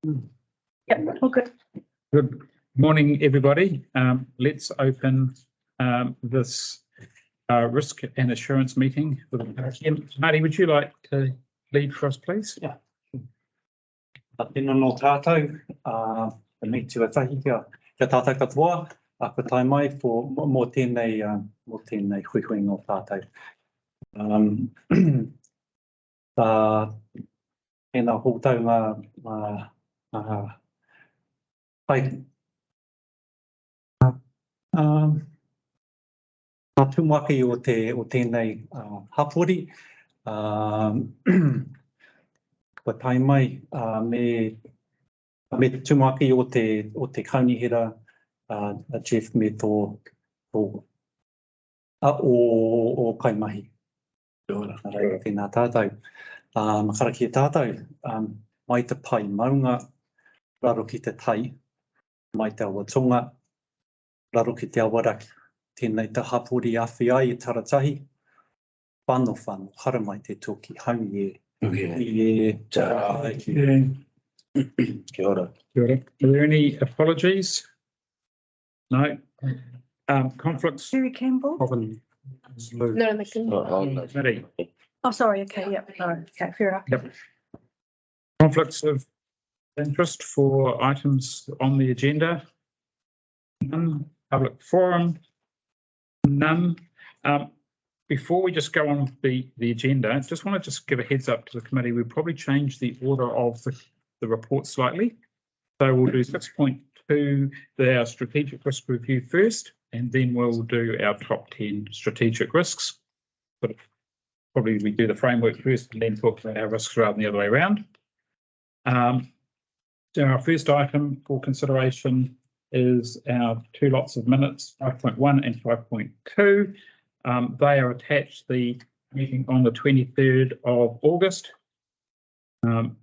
Yeah, okay. Good morning, everybody. Let's open this risk and assurance meeting with Karakia. Marty, would you like to lead for us, please? Yeah. Tēnā no tātou, me tuatahi kia tātou katoa, ko tai mai mō tēnei hui no tātou. Tēnā hōtau ngā tūmaki o tēnei hapori, ko tai mai me tūmaki o te kaunihira Jeff me tō o kaimahi. Tēnā tātou. Karakia tātou, mai te pai maunga, raro ki te tai, mai te awatonga, raro ki te awaraki. Tēnei te hapori awhi ai e taratahi, whano, hara mai te toki, haungi e. Kia ora. Kia ora. Are there any apologies? No. Conflicts? Jerry Campbell? No, Marty? Oh, sorry. Okay. Yep. No. Okay. Fair enough. Yep. Conflicts of interest for items on the agenda? None. Public forum? None. Before we just go on the agenda, I just want to give a heads up to the committee. We'll probably change the order of the report slightly. So we'll do 6.2, our strategic risk review first, and then we'll do our top 10 strategic risks. But probably we do the framework first and then talk about our risks rather than the other way around. So our first item for consideration is our two lots of minutes, 5.1 and 5.2. They are attached to the meeting on the 23rd of August. Can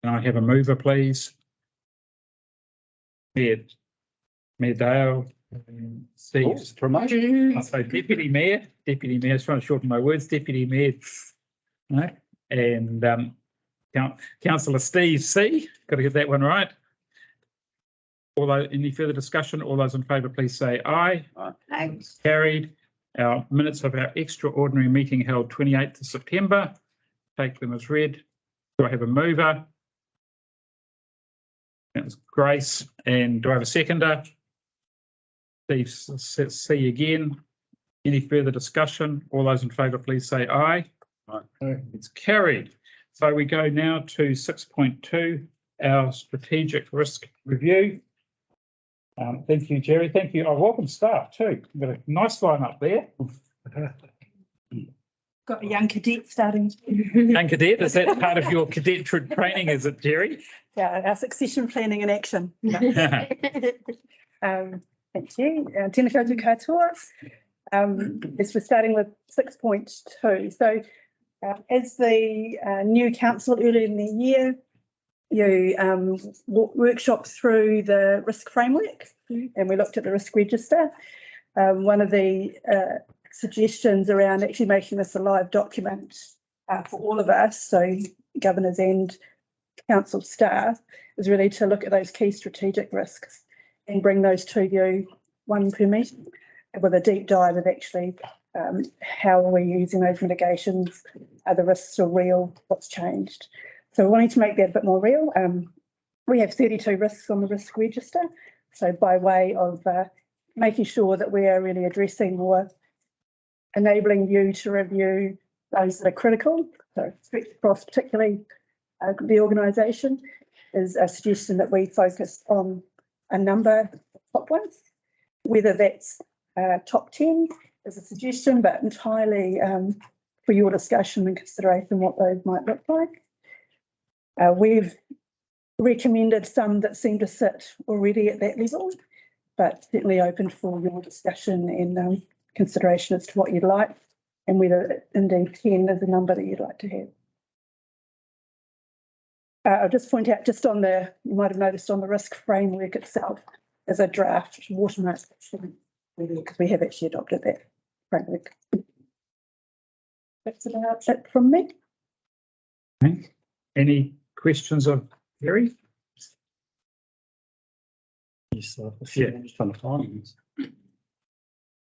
I have a mover, please? Mayor Dale, Steve. Promotion. I say Deputy Mayor, I was trying to shorten my words, Deputy Mayor, no, and Councillor Steve C. Got to get that one right. Although any further discussion, all those in favour, please say aye. Aye. Carried. Our minutes of our extraordinary meeting held 28th of September. Take them as read. Do I have a mover? That was Grace. And do I have a seconder? Steve C again. Any further discussion? All those in favour, please say aye. Aye. It's carried. So we go now to 6.2, our strategic risk review. Thank you, Jerry. Thank you. Oh, welcome staff too. We've got a nice line up there. Got a young cadet starting. Young cadet, is that part of your cadet training, is it, Jerry? Yeah, our succession planning in action. Thank you. Tēnā koutou katoa. As we're starting with 6.2. So as the new council earlier in the year, you workshop through the risk framework, and we looked at the risk register. One of the suggestions around actually making this a live document for all of us, so governors and council staff, is really to look at those key strategic risks and bring those to you, one per meeting, with a deep dive of actually how are we using those mitigations, are the risks still real, what's changed. So we're wanting to make that a bit more real. We have 32 risks on the risk register. So by way of making sure that we are really addressing more, enabling you to review those that are critical, so across particularly the organisation, is a suggestion that we focus on a number of top ones, whether that's top 10 is a suggestion, but entirely for your discussion and consideration what those might look like. We've recommended some that seem to sit already at that level, but certainly open for your discussion and consideration as to what you'd like and whether indeed 10 is a number that you'd like to have. I'll just point out, just on the, you might have noticed on the risk framework itself, as a draft watermark, because we have actually adopted that framework. That's about it from me. Okay. Any questions of Gary? Yes, I'm just trying to find these.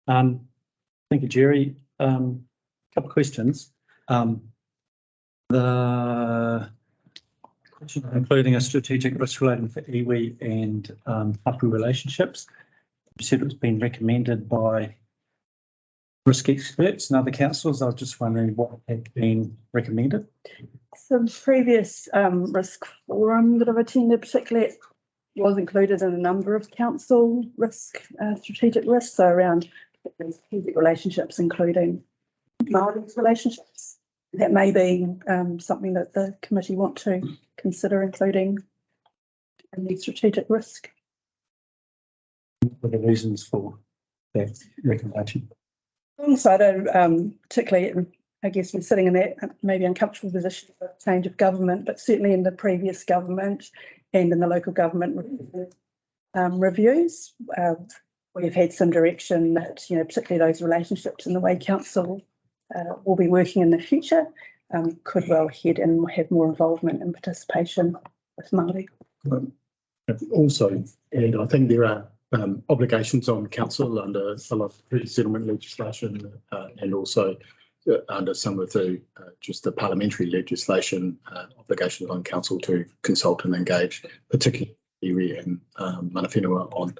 Thank you, Jerry. Couple of questions. The question including a strategic risk relating for iwi and hapu relationships. You said it's been recommended by risk experts and other councils. I was just wondering what had been recommended. Some previous risk forum that I've attended, particularly, was included in a number of council risk, strategic risks, so around strategic relationships, including Māori relationships. That may be something that the committee want to consider including in the strategic risk. What are the reasons for that recommendation? Alongside, particularly, I guess we're sitting in that maybe uncomfortable position of change of government, but certainly in the previous government and in the local government reviews, we've had some direction that, particularly those relationships and the way council will be working in the future could well head and have more involvement and participation with Māori. Also, and I think there are obligations on council under a lot of pre-settlement legislation and also under some of the just the parliamentary legislation, obligations on council to consult and engage, particularly iwi and mana whenua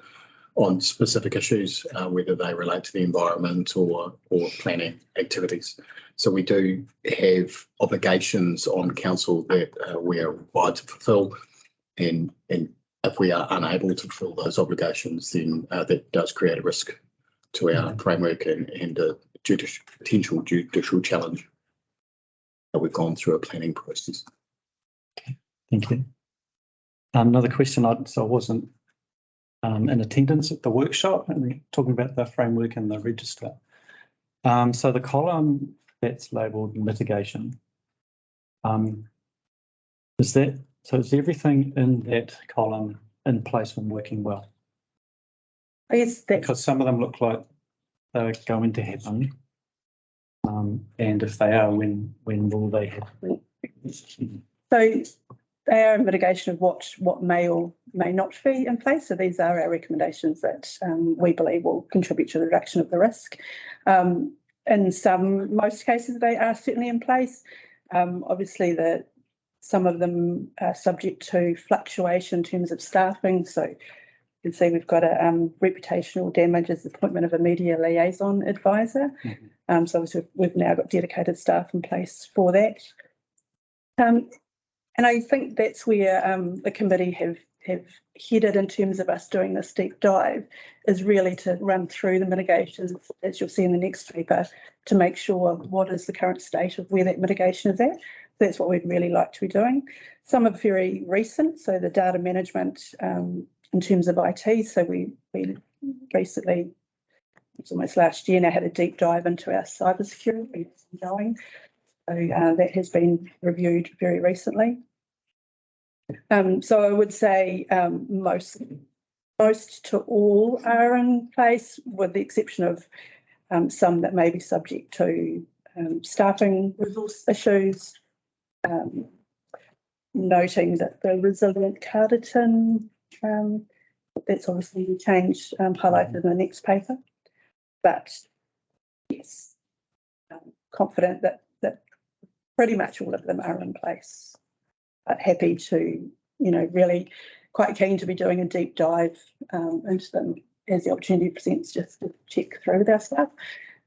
on specific issues, whether they relate to the environment or planning activities. So we do have obligations on council that we are required to fulfil, and if we are unable to fulfil those obligations, then that does create a risk to our framework and a potential judicial challenge. We've gone through a planning process. Okay, thank you. Another question, so I wasn't in attendance at the workshop and talking about the framework and the register. So the column that's labelled mitigation, is everything in that column in place and working well? I guess that, Because some of them look like they're going to happen. And if they are, when will they happen? so they are a mitigation of what may or may not be in place. So these are our recommendations that we believe will contribute to the reduction of the risk. In most cases, they are certainly in place. Obviously, some of them are subject to fluctuation in terms of staffing. So you can see we've got a reputational damage as the appointment of a media liaison advisor. Mm-hmm. So obviously we've now got dedicated staff in place for that. And I think that's where the committee have headed in terms of us doing this deep dive, is really to run through the mitigations, as you'll see in the next paper, to make sure what is the current state of where that mitigation is at. That's what we'd really like to be doing. Some are very recent, so the data management in terms of IT. So we recently, it's almost last year now, had a deep dive into our cybersecurity going. So that has been reviewed very recently. So I would say most to all are in place, with the exception of some that may be subject to staffing resource issues. Noting that the resilient Carterton, that's obviously changed, highlighted in the next paper. But yes, confident that pretty much all of them are in place. But happy to, really quite keen to be doing a deep dive into them as the opportunity presents, just to check through with our staff.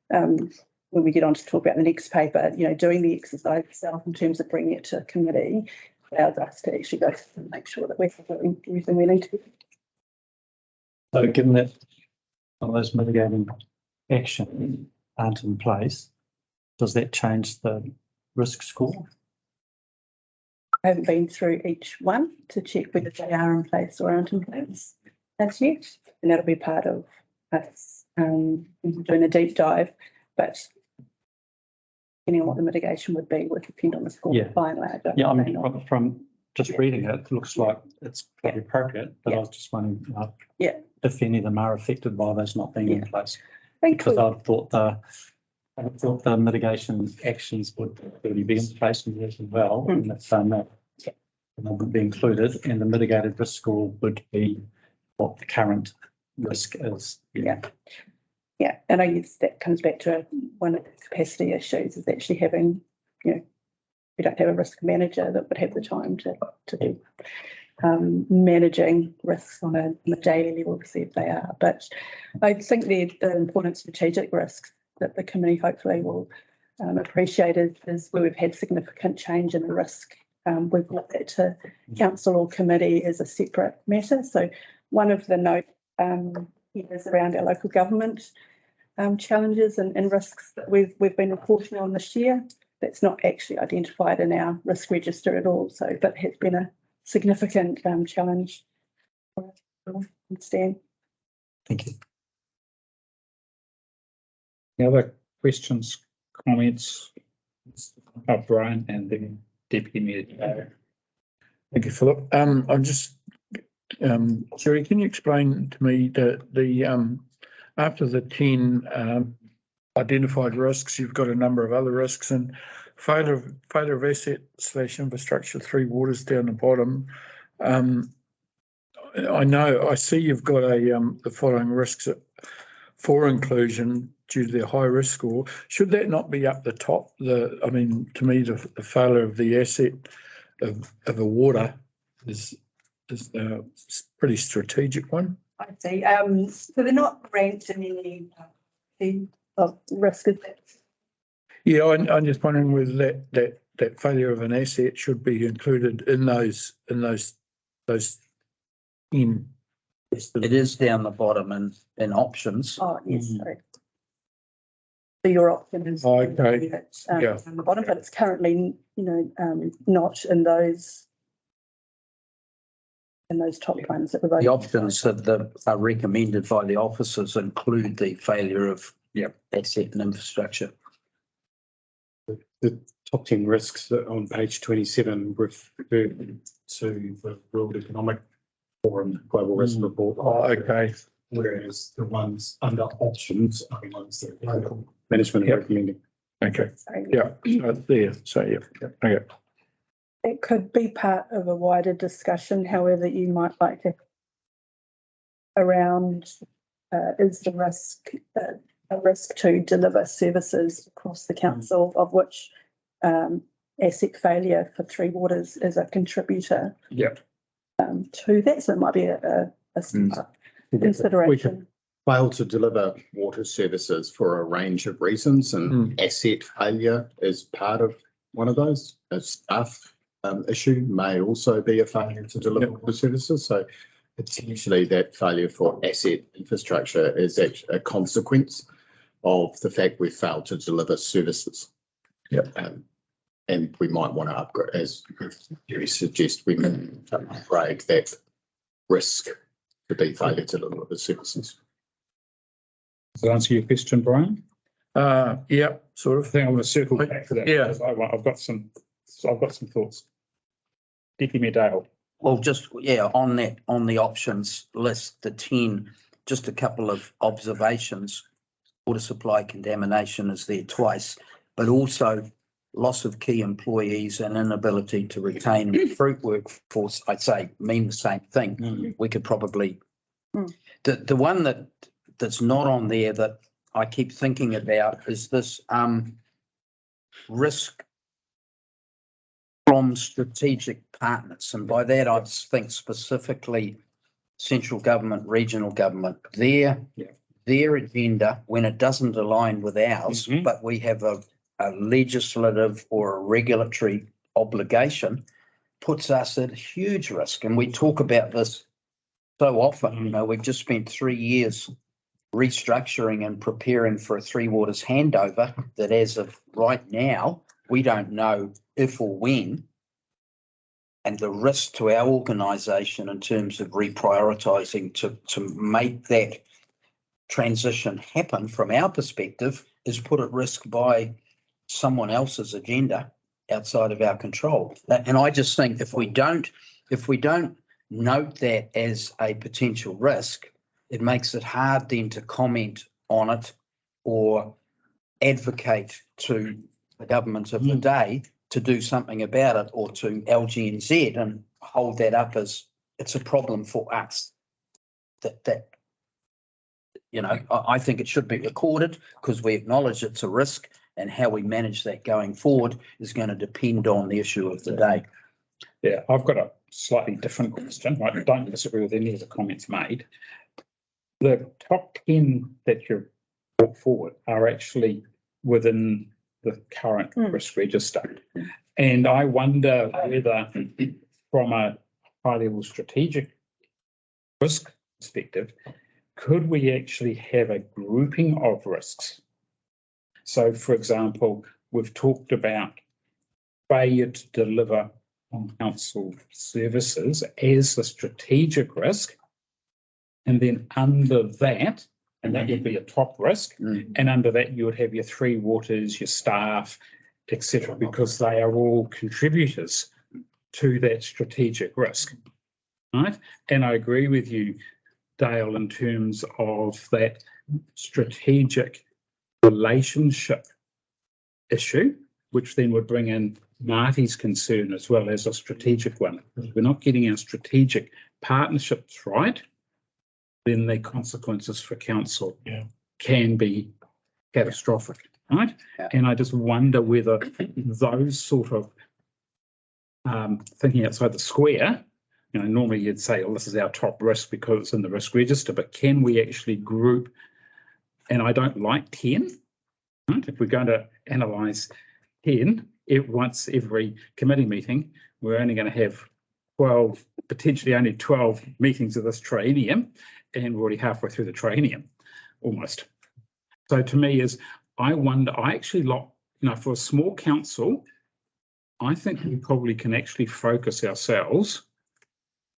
When we get on to talk about the next paper, doing the exercise itself in terms of bringing it to committee allows us to actually go and make sure that we're doing everything we need to. So given that some of those mitigating actions aren't in place, does that change the risk score? I haven't been through each one to check whether they are in place or aren't in place as yet, and that'll be part of us doing a deep dive. But depending on what the mitigation would be would depend on the score. Yeah. Finally, I mean, from just reading it, it looks like it's pretty appropriate, but I was just wondering if any of them are affected by those not being in place. I think Because I thought I thought the mitigation actions would really be in place in there as well, and that would be included, and the mitigated risk score would be what the current risk is. Yeah. Yeah, and I guess that comes back to one of the capacity issues is actually having, we don't have a risk manager that would have the time to do managing risks on a daily level to see if they are. But I think the important strategic risks that the committee hopefully will appreciate is where we've had significant change in the risk. We've brought that to council or committee as a separate matter. So one of the note is around our local government challenges and risks that we've been reporting on this year. That's not actually identified in our risk register at all. So, but has been a significant challenge. Stan. Thank you. Any other questions, comments? Brian and then Deputy Mayor. Thank you, Philip. I'm just, Sherry, can you explain to me the after the 10 identified risks, you've got a number of other risks, and failure of asset/infrastructure, 3 waters down the bottom. I see you've got the following risks for inclusion due to their high risk score. Should that not be up the top? To me, the failure of the asset of a water is a pretty strategic one. I see. So they're not ranked in any of risk, is that? Yeah, I'm just wondering whether that failure of an asset should be included in those. It is down the bottom in options. Oh, yes, sorry. So your option is Okay. Yeah. on the bottom, but it's currently, not in those top ones that we've The options that are recommended by the officers include the failure of asset and infrastructure. The top 10 risks that on page 27 refer to the World Economic Forum Global Risk Report. Oh, okay. Whereas the ones under options are the ones that local management are recommending. Okay. Sorry. Yeah. So it's there. So yeah. Okay. It could be part of a wider discussion, however, you might like to around is the risk a risk to deliver services across the council, of which asset failure for 3 waters is a contributor to that. So it might be a consideration. Fail to deliver water services for a range of reasons, and asset failure is part of one of those. A staff issue may also be a failure to deliver water services. So potentially that failure for asset infrastructure is actually a consequence of the fact we failed to deliver services. And we might want to upgrade, as you suggest, we may upgrade that risk to be failure to deliver the services. Does that answer your question, Brian? Yeah, sort of. I think I'm going to circle back to that. Yeah. I've got some thoughts. Deputy Mayor Dale. Well, just, on the options list, the 10, just a couple of observations. Water supply contamination is there twice, but also loss of key employees and inability to retain and recruit workforce, I'd say, mean the same thing. We could probably, the one that's not on there that I keep thinking about is this risk from strategic partners. And by that, I think specifically central government, regional government, their agenda, when it doesn't align with ours, but we have a legislative or a regulatory obligation, puts us at huge risk. And we talk about this so often. We've just spent 3 years restructuring and preparing for a 3 waters handover that as of right now, we don't know if or when. And the risk to our organisation in terms of reprioritising to make that transition happen from our perspective is put at risk by someone else's agenda outside of our control. And I just think if we don't note that as a potential risk, it makes it hard then to comment on it or advocate to the government of the day to do something about it, or to LGNZ and hold that up as it's a problem for us. That I think it should be recorded, because we acknowledge it's a risk, and how we manage that going forward is going to depend on the issue of the day. Yeah, I've got a slightly different question. I don't disagree with any of the comments made. The top 10 that you've brought forward are actually within the current risk register. And I wonder whether, from a high-level strategic risk perspective, could we actually have a grouping of risks? So, for example, we've talked about failure to deliver on council services as a strategic risk, and then under that, and that would be a top risk, and under that you would have your 3 waters, your staff, etc., because they are all contributors to that strategic risk, right? And I agree with you, Dale, in terms of that strategic relationship issue, which then would bring in Marty's concern as well as a strategic one. If we're not getting our strategic partnerships right, then the consequences for council can be catastrophic, right? Yeah. And I just wonder whether those sort of thinking outside the square, normally you'd say, oh, this is our top risk because it's in the risk register, but can we actually group? And I don't like 10, right? If we're going to analyse 10, once every committee meeting, we're only going to have 12, potentially only 12 meetings of this triennium, and we're already halfway through the triennium, almost. So to me I wonder, I actually for a small council, I think we probably can actually focus ourselves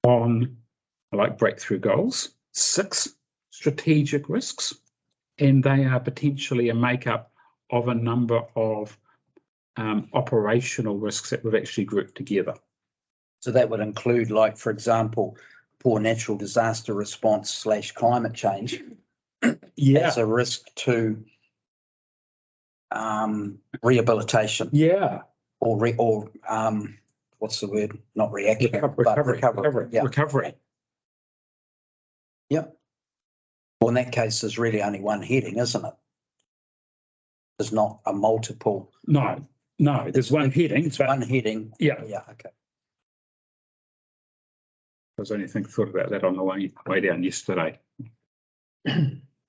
on, like, breakthrough goals, 6 strategic risks, and they are potentially a makeup of a number of operational risks that we've actually grouped together. So that would include, like, for example, poor natural disaster response / climate change as a risk to rehabilitation. Yeah. Or what's the word? Not reaction, but recovery. Yeah. Recovery. Yep. Well, in that case, there's really only one heading, isn't it? There's not a multiple. No, there's one heading. It's one heading. Yeah. Yeah, okay. I was only thought about that on the way down yesterday.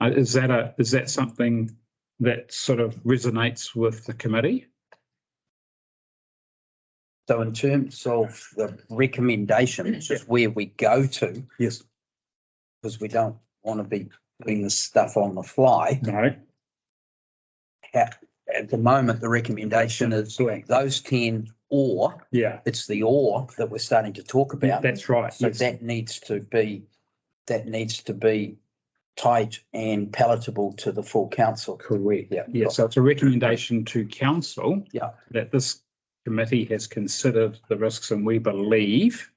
Is that something that sort of resonates with the committee? So in terms of the recommendation, which is where we go to, Yes. because we don't want to be doing this stuff on the fly. No. At the moment, the recommendation is those 10, or it's the or that we're starting to talk about. That's right. So that needs to be tight and palatable to the full council. Correct. Yeah. So it's a recommendation to council. Yeah. That this committee has considered the risks, and we believe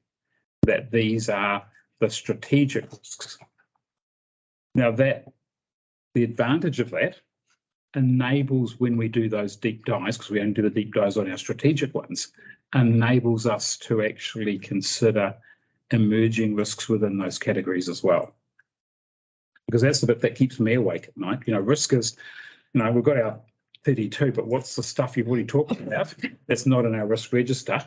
that these are the strategic risks. Now, the advantage of that enables, when we do those deep dives, because we only do the deep dives on our strategic ones, enables us to actually consider emerging risks within those categories as well. Because that's the bit that keeps me awake at night. Risk is, we've got our 32, but what's the stuff you've already talked about that's not in our risk register?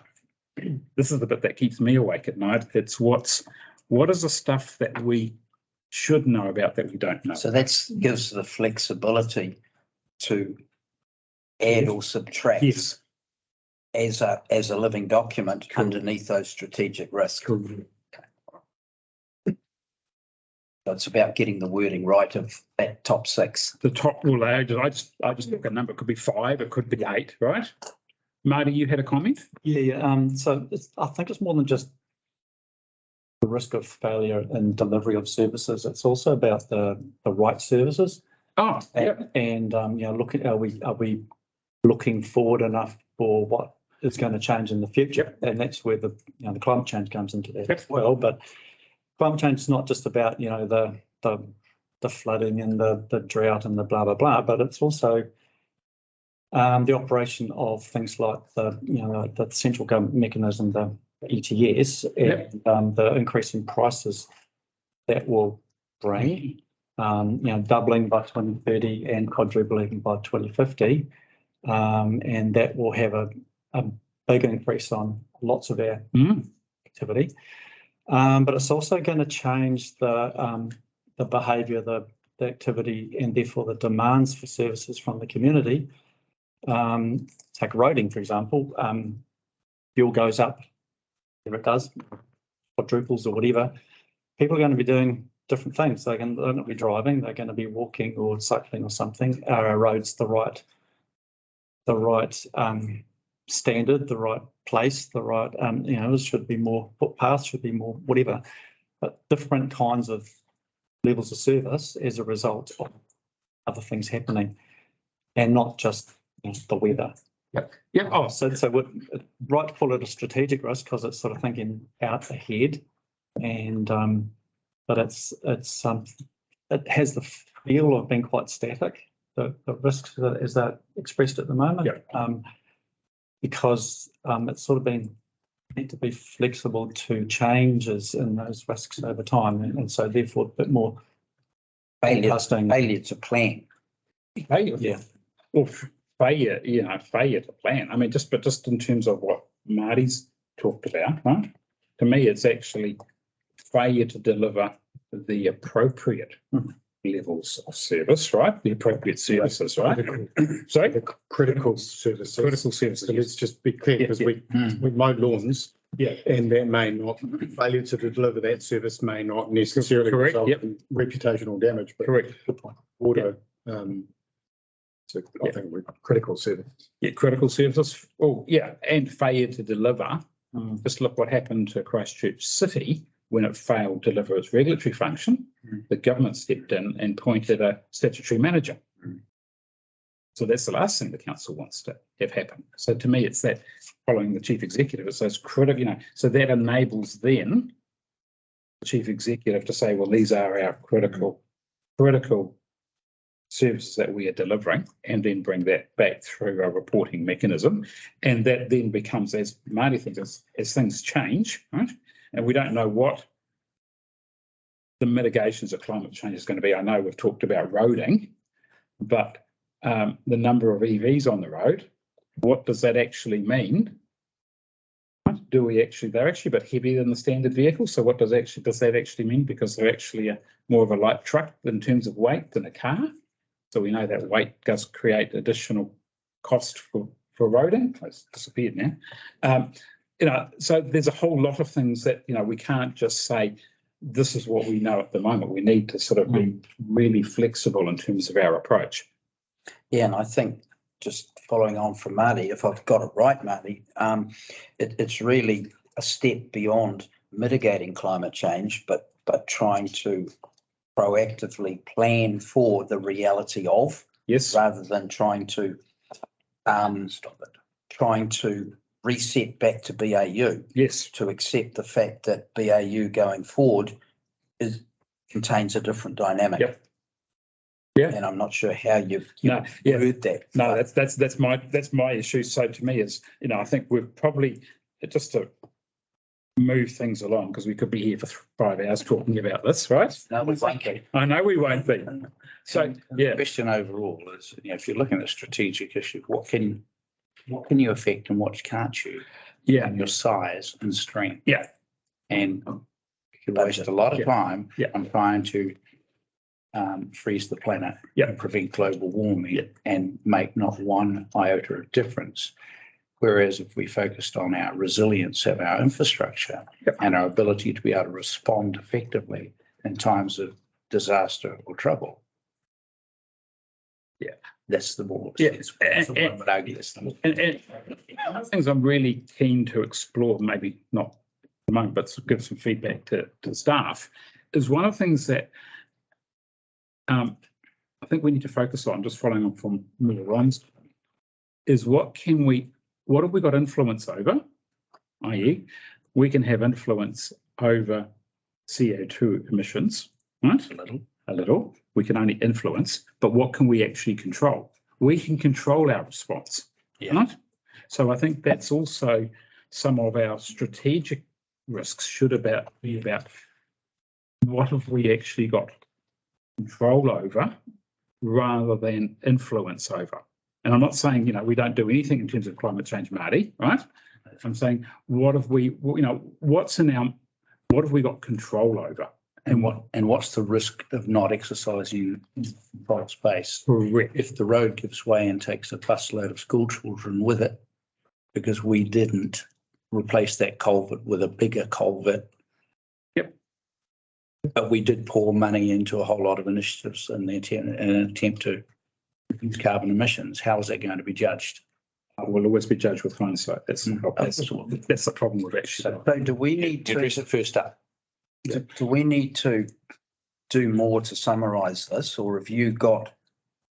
This is the bit that keeps me awake at night. It's what is the stuff that we should know about that we don't know? So that gives the flexibility to add or subtract as a living document underneath those strategic risks. Cool. So it's about getting the wording right of that top 6. The top, well, I just took a number. It could be 5, it could be 8, right? Marty, you had a comment? Yeah. So I think it's more than just the risk of failure in delivery of services. It's also about the right services. Oh, yeah. And are we looking forward enough for what is going to change in the future? Yep. And that's where the climate change comes into that as well. But climate change is not just about the flooding and the drought and the blah blah blah, but it's also The operation of things like the central government mechanism, the ETS, and the increase in prices that will bring, doubling by 2030 and quadrupling by 2050, and that will have a big increase on lots of our activity. But it's also going to change the behaviour, the activity, and therefore the demands for services from the community. Take roading, for example. Fuel goes up, if it does, quadruples or whatever. People are going to be doing different things. They're going to be driving, they're going to be walking or cycling or something. Are our roads the right standard, the right place, the right, there should be more footpaths, should be more whatever, but different kinds of levels of service as a result of other things happening, and not just the weather. Yep. Oh, So we're right to call it a strategic risk because it's sort of thinking out ahead, and but it has the feel of being quite static. The risks as they're expressed at the moment, because it's sort of been need to be flexible to changes in those risks over time, and so therefore a bit more Failure forecasting. to plan. failure. Well, failure to plan. I mean, just in terms of what Marty's talked about, right? To me, it's actually failure to deliver the appropriate levels of service, right? The appropriate services, right? Sorry? The critical services. Critical services. So let's just be clear, because we mow lawns, and that may not, failure to deliver that service may not necessarily Correct, result in reputational damage, but Correct. water, so I think we're critical services. Yeah, critical services. Oh, yeah, and failure to deliver. Just look what happened to Christchurch City when it failed to deliver its regulatory function. The government stepped in and appointed a statutory manager. So that's the last thing the council wants to have happen. So to me, it's that following the chief executive. It's those critical, so that enables then the chief executive to say, well, these are our critical services that we are delivering, and then bring that back through a reporting mechanism. And that then becomes, as Marty thinks, as things change, right? And we don't know what the mitigations of climate change is going to be. I know we've talked about roading, but the number of EVs on the road, what does that actually mean? Do we actually, they're actually a bit heavier than the standard vehicle. So what does that actually mean? Because they're actually more of a light truck in terms of weight than a car. So we know that weight does create additional cost for roading. It's disappeared now. So there's a whole lot of things that, we can't just say, this is what we know at the moment. We need to sort of be really flexible in terms of our approach. Yeah, and I think just following on from Marty, if I've got it right, Marty, it's really a step beyond mitigating climate change, but trying to proactively plan for the reality of, rather than trying to reset back to BAU. Yes. To accept the fact that BAU going forward contains a different dynamic. Yep. Yeah. And I'm not sure how you've heard that. No, that's my issue. So to me is, I think we've probably, just to move things along, because we could be here for 5 hours talking about this, right? No, we won't be. I know we won't be. So The question overall is, if you're looking at a strategic issue, what can you affect and what can't you? Yeah. And your size and strength. Yeah. And you can waste a lot of time on trying to freeze the planet and prevent global warming and make not one iota of difference. Whereas if we focused on our resilience of our infrastructure and our ability to be able to respond effectively in times of disaster or trouble. Yeah, that's the more sensible. I would argue that's the more. And one of the things I'm really keen to explore, maybe not at the moment, but to give some feedback to staff, is one of the things that I think we need to focus on, just following on from Ron's, is what have we got influence over, i.e. we can have influence over CO2 emissions, right? A little. We can only influence, but what can we actually control? we can control our response. Yeah. Right? So I think that's also some of our strategic risks should be about what have we actually got control over rather than influence over. And I'm not saying, we don't do anything in terms of climate change, Marty, right? I'm saying, what have we got control over? And what's the risk of not exercising control space? Correct. If the road gives way and takes a busload of school children with it, because we didn't replace that culvert with a bigger culvert. Yep. But we did pour money into a whole lot of initiatives in an attempt to reduce carbon emissions. How is that going to be judged? Will always be judged with hindsight. That's the problem with actually. So do we need to, Address it first up. do we need to do more to summarise this, or have you got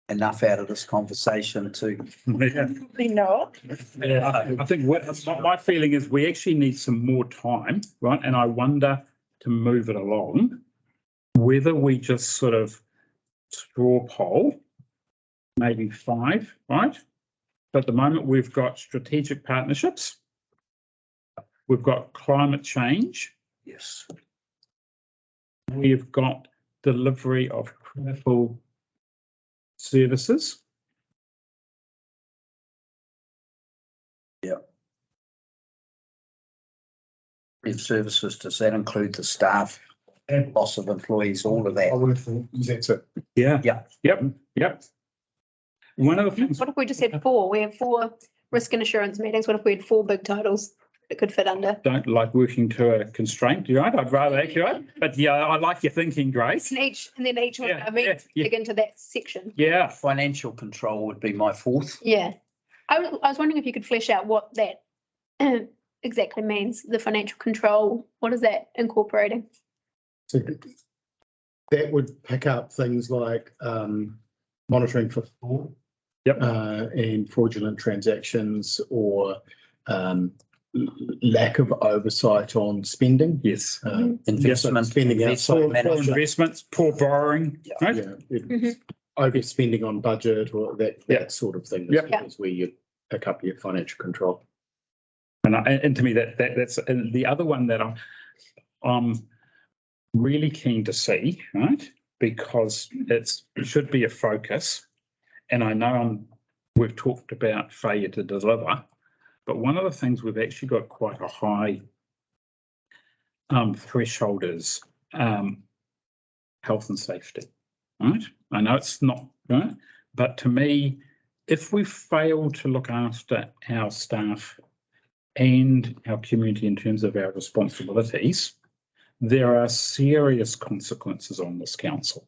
enough out of this conversation to? Probably not. Yeah, I think my feeling is we actually need some more time, right? And I wonder, to move it along, whether we just sort of straw poll, maybe 5, right? But at the moment we've got strategic partnerships, we've got climate change, Yes. we've got delivery of critical services. Services, does that include the staff, loss of employees, all of that? That's it. Yeah. Yeah. Yep. One of the things. What if we just had 4? We have 4 risk and assurance meetings. What if we had 4 big titles that could fit under? Don't like working to a constraint, right? I'd rather accurate, but yeah, I like your thinking, Grace. And then each one, Yeah, dig into that section. Yeah. Financial control would be my 4th. Yeah. I was wondering if you could flesh out what that exactly means, the financial control. What is that incorporating? So that would pick up things like monitoring for fraud. Yep. And fraudulent transactions, or lack of oversight on spending. Yes. Investment, spending outside Poor management. investments, poor borrowing, right? Yeah, overspending on budget, or that sort of thing. Is where you pick up your financial control. And to me, that's the other one that I'm really keen to see, right? Because it should be a focus. And I know we've talked about failure to deliver, but one of the things we've actually got quite a high threshold is health and safety, right? I know it's not, right? But to me, if we fail to look after our staff and our community in terms of our responsibilities, there are serious consequences on this council,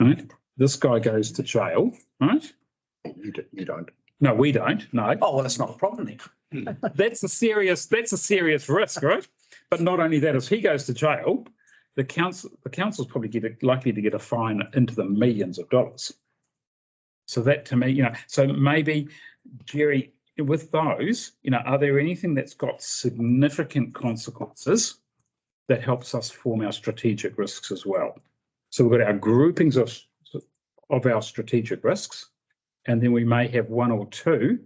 right? This guy goes to jail, right? You don't. No, we don't. No. Oh, well, that's not a problem then. That's a serious risk, right? But not only that, if he goes to jail, the council's probably likely to get a fine into the millions of dollars. So that, to me, so maybe, Jerry, with those, are there anything that's got significant consequences that helps us form our strategic risks as well? So we've got our groupings of our strategic risks, and then we may have 1 or 2.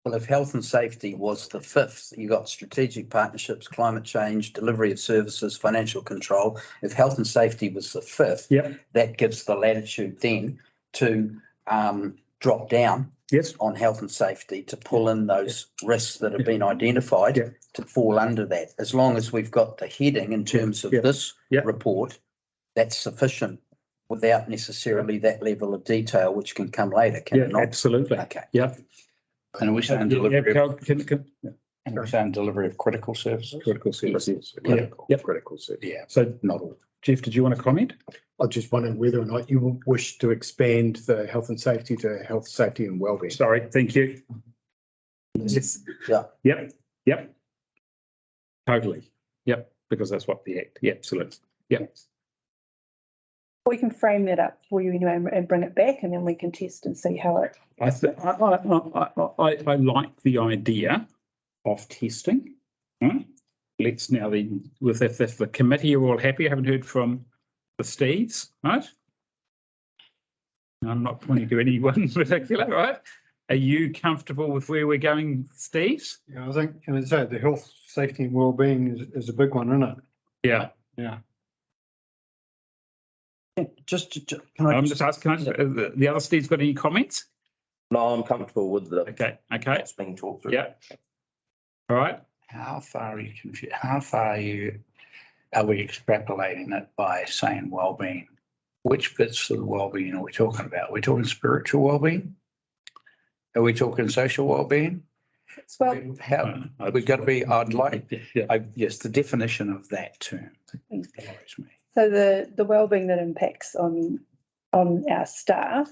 Well, if health and safety was the 5th, you got strategic partnerships, climate change, delivery of services, financial control. If health and safety was the 5th, that gives the latitude then to drop down on health and safety, to pull in those risks that have been identified to fall under that. As long as we've got the heading in terms of this report, that's sufficient without necessarily that level of detail, which can come later, can it not? Absolutely. Okay. Yeah. And we're saying delivery of critical services. Critical services. Critical services. Yeah. So, not all. Jeff, did you want to comment? I just wondering whether or not you wish to expand the health and safety to health, safety and wellbeing. Sorry, thank you. Yes. Yeah. Yep. Totally. Yep. Because that's what the Act. Yeah, absolutely. Yep. We can frame that up for you and bring it back, and then we can test and see how it. I like the idea of testing. Right? Let's now then, if the committee are all happy, I haven't heard from the Steves, right? I'm not pointing to anyone in particular, right? Are you comfortable with where we're going, Steve? Yeah, I think, and so the health, safety and wellbeing is a big one, isn't it? Yeah. Yeah. Can I I'm just asking, the other Steve's got any comments? No, I'm comfortable with the. Okay. What's being talked through. Yeah. All right. How far are you are we extrapolating it by saying wellbeing? Which bits of the wellbeing are we talking about? Are we talking spiritual wellbeing? Are we talking social wellbeing? Well, How, we've got to be, I'd like, Yeah. yes, the definition of that term worries me. so the wellbeing that impacts on our staff.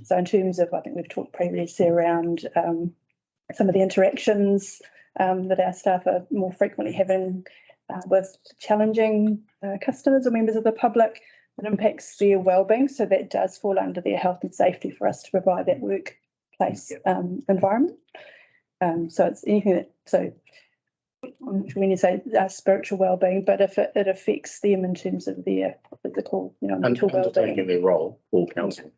So in terms of, I think we've talked previously around some of the interactions that our staff are more frequently having with challenging customers or members of the public, that impacts their wellbeing. So that does fall under their health and safety for us to provide that workplace environment. So it's anything that, so when you say spiritual wellbeing, but if it affects them in terms of their physical, mental Undertaking wellbeing. their role for council.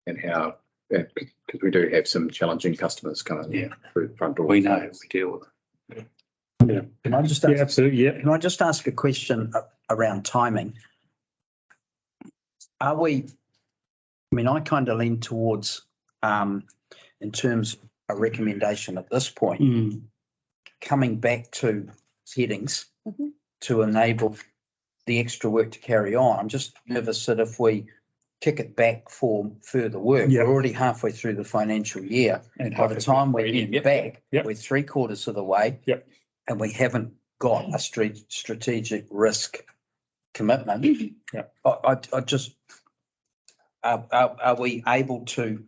And how, because we do have some challenging customers coming through the front door. We know, we deal with it. Can I just Yeah, ask, absolutely. Yeah. can I just ask a question around timing? Are we, I mean, I kind of lean towards, in terms of a recommendation at this point, coming back to headings to enable the extra work to carry on. I'm just nervous that if we kick it back for further work, we're already halfway through the financial year. And by the time we're getting back, we're 3/4 of the way. And we haven't got a strategic risk commitment. I just, are we able to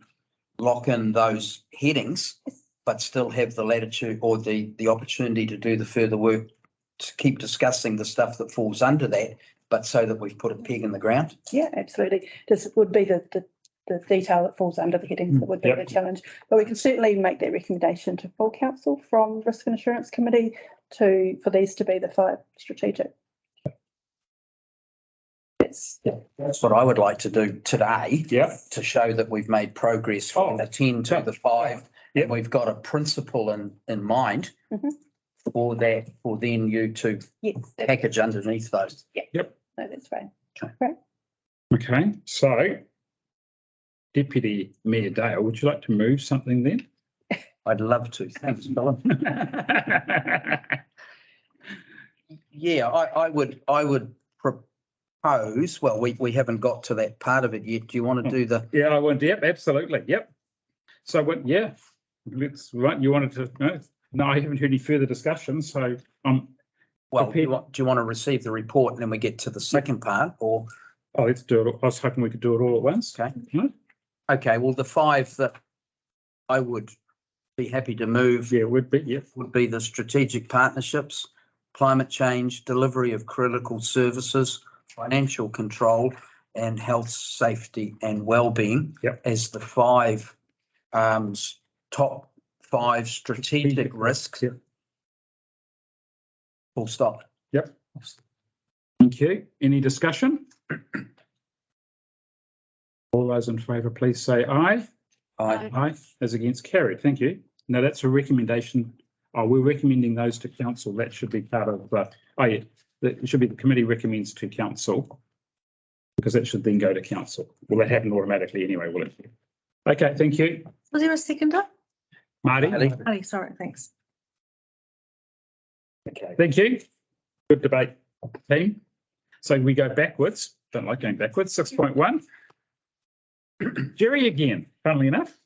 lock in those headings, but still have the latitude or the opportunity to do the further work, to keep discussing the stuff that falls under that, but so that we've put a peg in the ground? Yeah, absolutely. This would be the detail that falls under the headings that would be the challenge. But we can certainly make that recommendation to full council from Risk and Assurance Committee for these to be the 5 strategic. That's what I would like to do today. To show that we've made progress from the 10 to the 5. And we've got a principle in mind for that, for then you to package underneath those. No, that's right. Okay. So, Deputy Mayor Dale, would you like to move something then? I'd love to. Thanks, Bill. Yeah, I would propose, well, we haven't got to that part of it yet. Do you want to do the? Yeah, I want, absolutely. So what, let's, right, you wanted to, no, I haven't heard any further discussion, so well, do you want to receive the report and then we get to the second part, or? Oh, let's do it. I was hoping we could do it all at once. Okay. Okay, well, the 5 that I would be happy to move. Would be the strategic partnerships, climate change, delivery of critical services, financial control, and health, safety and wellbeing as the 5 top 5 strategic risks. Full stop. Thank you. Any discussion? All those in favour, please say aye. Aye. As against, carried. Thank you. Now that's a recommendation. We're recommending those to council. That should be part of that should be the committee recommends to council, because that should then go to council. Will that happen automatically anyway, will it? Okay, thank you. Was there a seconder? Marty? Oh, sorry, thanks. Okay. Thank you. Good debate, team. So we go backwards. Don't like going backwards. 6.1. Jerry again, funnily enough.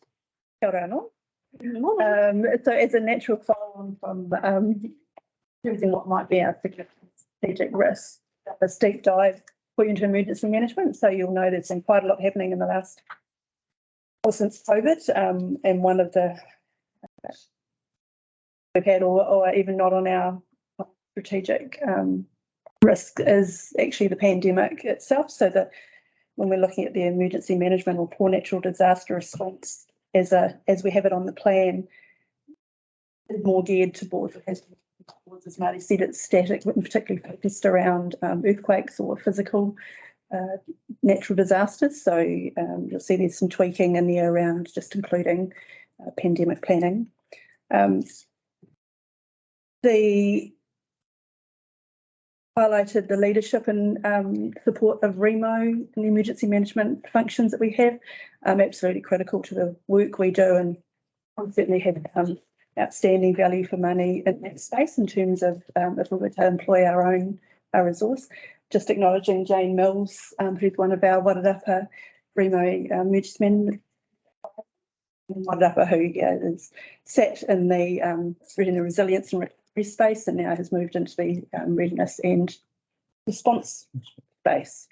Kia ora anō. So as a natural follow-on from using what might be our strategic risk, a deep dive for you into emergency management. So you'll know there's been quite a lot happening in the last, since COVID, and one of the we've had, or even not on our strategic risk, is actually the pandemic itself. So that when we're looking at the emergency management or poor natural disaster response as we have it on the plan, is more geared towards, as Marty said, it's static, but particularly focused around earthquakes or physical natural disasters. So you'll see there's some tweaking in there around just including pandemic planning. The highlighted the leadership and support of REMO and the emergency management functions that we have. Absolutely critical to the work we do, and certainly have outstanding value for money in that space in terms of if we were to employ our resource. Just acknowledging Jane Mills, who's one of our Wairarapa REMO emergency management Wairarapa, who is sat in the resilience and recovery space and now has moved into the readiness and response space.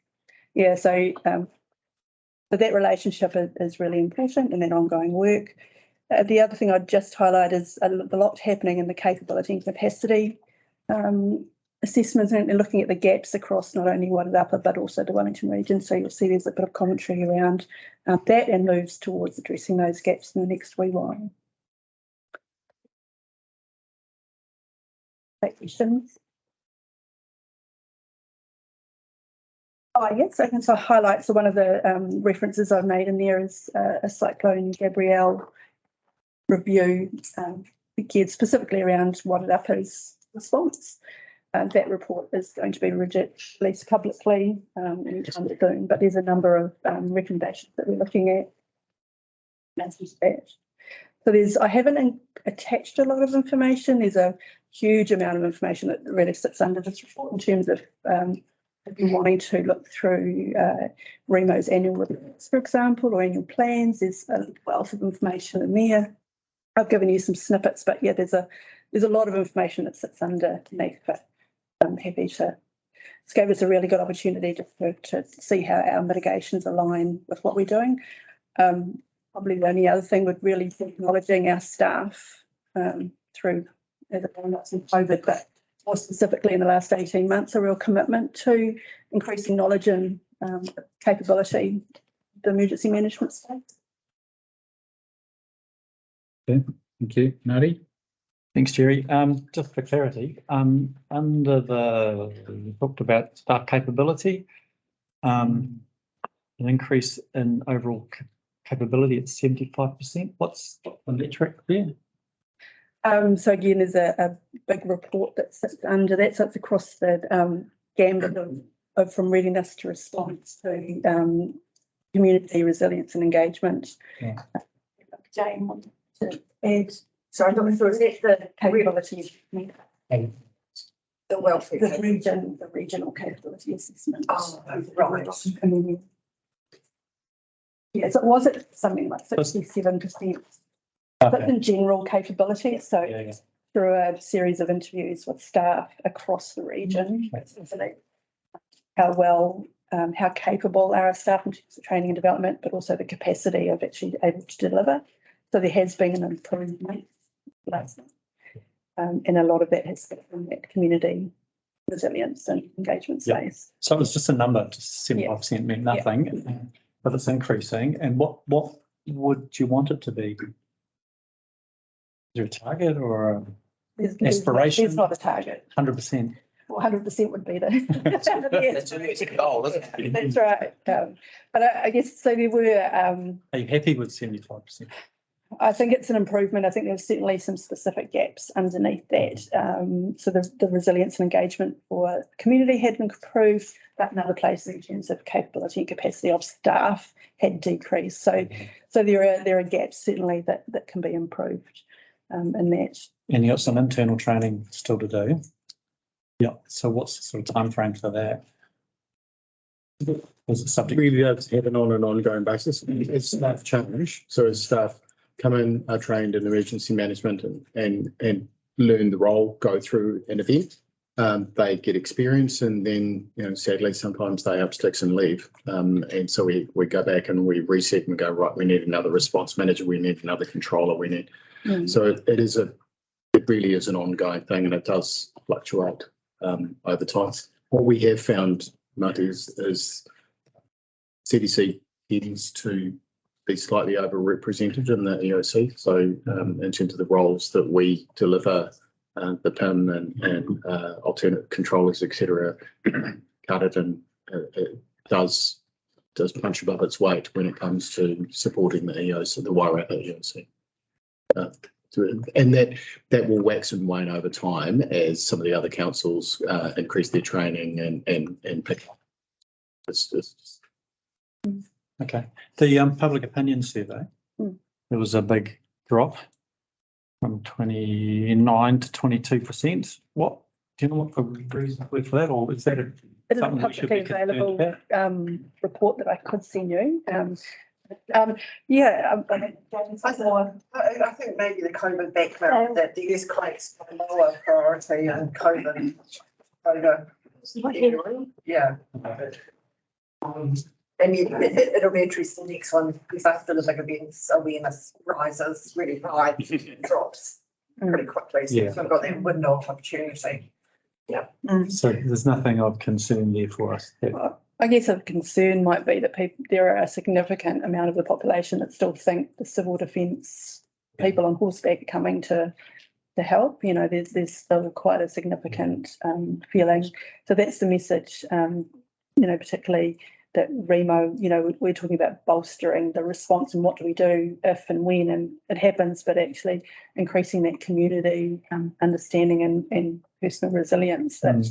Yeah, so that relationship is really important in that ongoing work. The other thing I'd just highlight is a lot happening in the capability and capacity assessments and looking at the gaps across not only Wairarapa but also the Wellington region. So you'll see there's a bit of commentary around that and moves towards addressing those gaps in the next wee while. Questions? Oh, yes, I can highlight. So one of the references I've made in there is a Cyclone Gabrielle review geared specifically around Wairarapa's response. That report is going to be released publicly anytime soon, but there's a number of recommendations that we're looking at. So I haven't attached a lot of information. There's a huge amount of information that really sits under this report in terms of if you're wanting to look through REMO's annual reports, for example, or annual plans. There's a wealth of information in there. I've given you some snippets, but yeah, there's a lot of information that sits underneath it. I'm happy to. It's gave us a really good opportunity to see how our mitigations align with what we're doing. Probably the only other thing would really be acknowledging our staff through the grown-ups in COVID, but more specifically in the last 18 months, a real commitment to increasing knowledge and capability of the emergency management space. Okay, thank you, Nari. Thanks, Jerry. Just for clarity, under you talked about staff capability, an increase in overall capability at 75%. What's the metric there? So again, there's a big report that sits under that. So it's across the gambit of from readiness to response to community resilience and engagement. Yeah. Jane wanted to add. Sorry, I'm not sure. Is that the capability? The welfare, the regional capability assessment. Oh, right. Yeah, so was it something like 67%? But in general capability, so through a series of interviews with staff across the region, how capable are our staff in terms of training and development, but also the capacity of actually able to deliver. So there has been an improvement, and a lot of that has been in that community resilience and engagement space. So it was just a number, just 75% meant nothing, but it's increasing. And what would you want it to be? Is there a target or aspiration? There's not a target. 100%. Well, 100% would be That's a goal, isn't it? That's right. But I guess so. There were. Are you happy with 75%? I think it's an improvement. I think there's certainly some specific gaps underneath that. So the resilience and engagement for community had improved, but in other places in terms of capability and capacity of staff had decreased. So there are gaps certainly that can be improved in that. And you got some internal training still to do. Yeah. So what's the sort of time frame for that? Was it subject? Really, that's happen on an ongoing basis. As staff change, so as staff come in, are trained in emergency management and learn the role, go through an event, they get experience, and then sadly sometimes they have sticks and leave. And so we go back and we reset and go, right, we need another response manager, we need another controller, we need. So it really is an ongoing thing, and it does fluctuate over time. What we have found, Marty, is CDC tends to be slightly overrepresented in the EOC. So in terms of the roles that we deliver, the PIM and alternate controllers, etc., carded in does punch above its weight when it comes to supporting the EOC, the Wairarapa EOC. And that will wax and wane over time as some of the other councils increase their training and pick up. Okay. The public opinion survey, there was a big drop from 29 to 22%. What do you know what the reason for that, or is that It is a something we should publicly be concerned available about? report that I could send you. I think maybe the COVID background that the East Coast a lower priority and COVID over. Yeah. And it'll be interesting next one because after the big events awareness rises really high, drops pretty quickly. So we've got that window of opportunity. Yeah. So there's nothing of concern there for us. I guess a concern might be that there are a significant amount of the population that still think the civil defence people on horseback are coming to help. You know, there's still quite a significant feeling. So that's the message, you know, particularly that Remo, you know, we're talking about bolstering the response and what do we do if and when and it happens, but actually increasing that community understanding and personal resilience that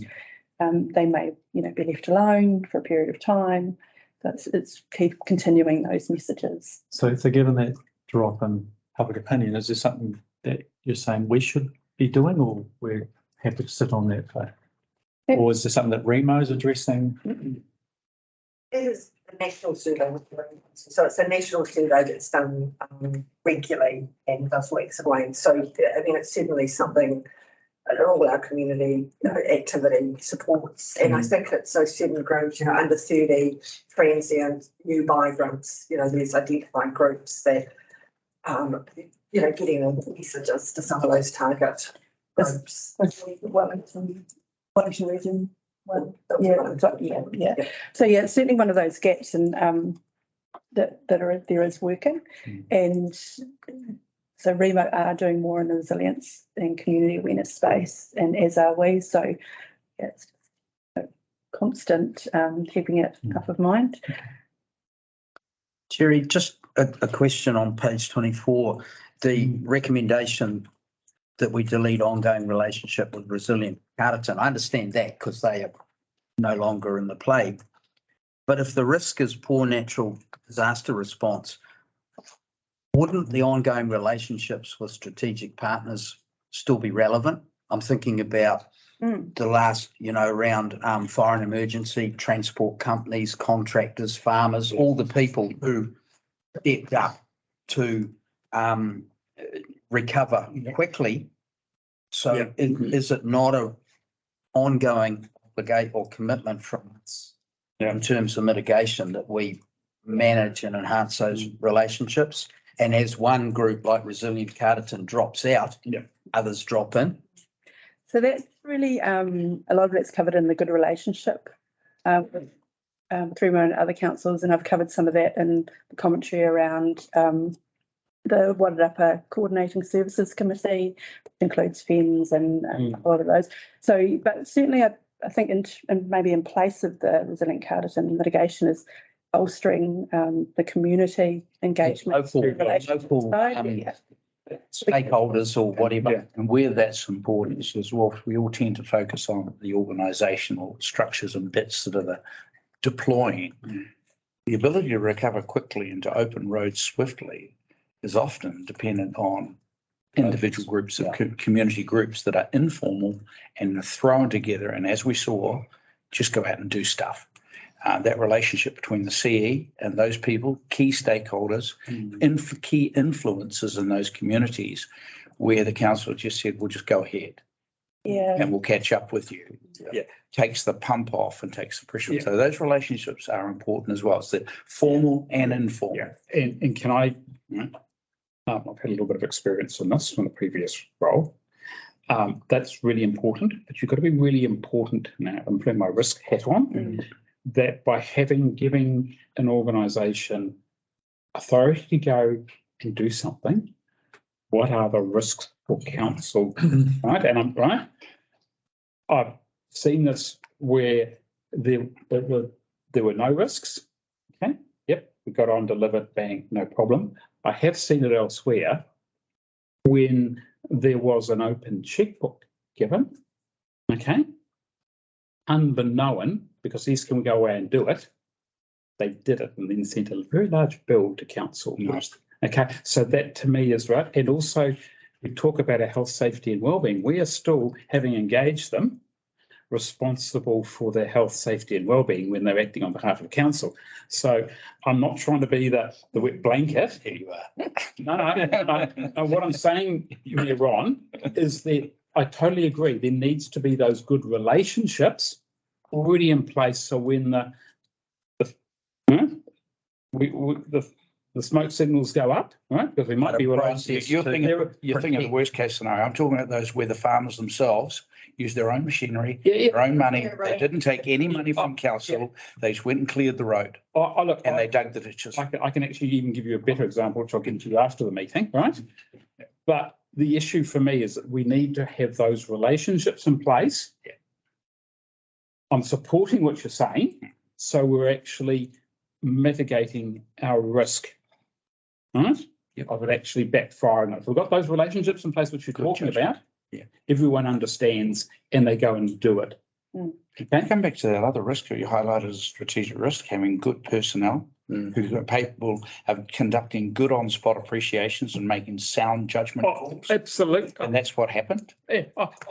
they may, you know, be left alone for a period of time. It's keep continuing those messages. So given that drop in public opinion, is there something that you're saying we should be doing, or we're happy to sit on that for? Or is there something that Remo is addressing? It is a national survey, so it's a national survey that's done regularly and does weeks away. So I mean, it's certainly something that all our community activity supports, and I think it's those certain groups, you know, under 30, transient, new migrants. You know, there's identified groups that, you know, getting the messages to some of those target groups. Wellington region. Well, yeah. So yeah, it's certainly one of those gaps, and that there is working, and so Remo are doing more in the resilience and community awareness space, and as are we. So yeah, it's constant keeping it top of mind. Jerry, just a question on page 24, the recommendation that we delete ongoing relationship with Resilient Carterton. I understand that because they are no longer in the play. But if the risk is poor natural disaster response, wouldn't the ongoing relationships with strategic partners still be relevant? I'm thinking about the last, you know, around foreign emergency, transport companies, contractors, farmers, all the people who stepped up to recover quickly. So is it not a ongoing obligation or commitment from us in terms of mitigation that we manage and enhance those relationships? And as one group like Resilient Carterton drops out, others drop in. So that's really a lot of it's covered in the good relationship with Remo and other councils, and I've covered some of that in the commentary around the Wairarapa Coordinating Services Committee, which includes FENS and a lot of those. So, but certainly I think in maybe in place of the Resilient Carterton mitigation is bolstering the community engagement. Local stakeholders or whatever. And where that's important is, well, we all tend to focus on the organisational structures and bits that are deploying. The ability to recover quickly and to open roads swiftly is often dependent on individual groups of community groups that are informal and are thrown together. And as we saw, just go out and do stuff. That relationship between the CE and those people, key stakeholders, key influencers in those communities, where the council just said, we'll just go ahead and we'll catch up with you. Takes the pump off and takes the pressure off. So those relationships are important as well. It's the formal and informal. And can I, I've had a little bit of experience in this from the previous role. That's really important, but you've got to be really important now. I'm putting my risk hat on. That by giving an organisation authority to go and do something, what are the risks for council, right? And I've seen this where the there were no risks. Okay, yep, we got on, delivered, bang, no problem. I have seen it elsewhere when there was an open checkbook given, okay, unbeknown, because these can go away and do it, they did it and then sent a very large bill to council. Nice. Okay, so that to me is right. And also, we talk about our health, safety and wellbeing. We are still, having engaged them, responsible for their health, safety and wellbeing when they're acting on behalf of council. So I'm not trying to be the wet blanket. Here you are. No. What I'm saying, Ron, is that I totally agree. There needs to be those good relationships already in place. So when the smoke signals go up, right? Because we might be relying. You're thinking of the worst case scenario. I'm talking about those where the farmers themselves use their own machinery, their own money. Yeah, right. They didn't take any money from council. They just went and cleared the road and they dug the ditches. I can actually even give you a better example, which I'll get to after the meeting, right? But the issue for me is that we need to have those relationships in place. Yeah. I'm supporting what you're saying, so we're actually mitigating our risk, right? Yep. Of it actually backfiring. If we've got those relationships in place, which you're talking about, everyone understands and they go and do it. Okay. Come back to that other risk you highlighted as strategic risk, having good personnel who are capable of conducting good on-spot appreciations and making sound judgment calls. Absolutely. And that's what happened. Yeah. I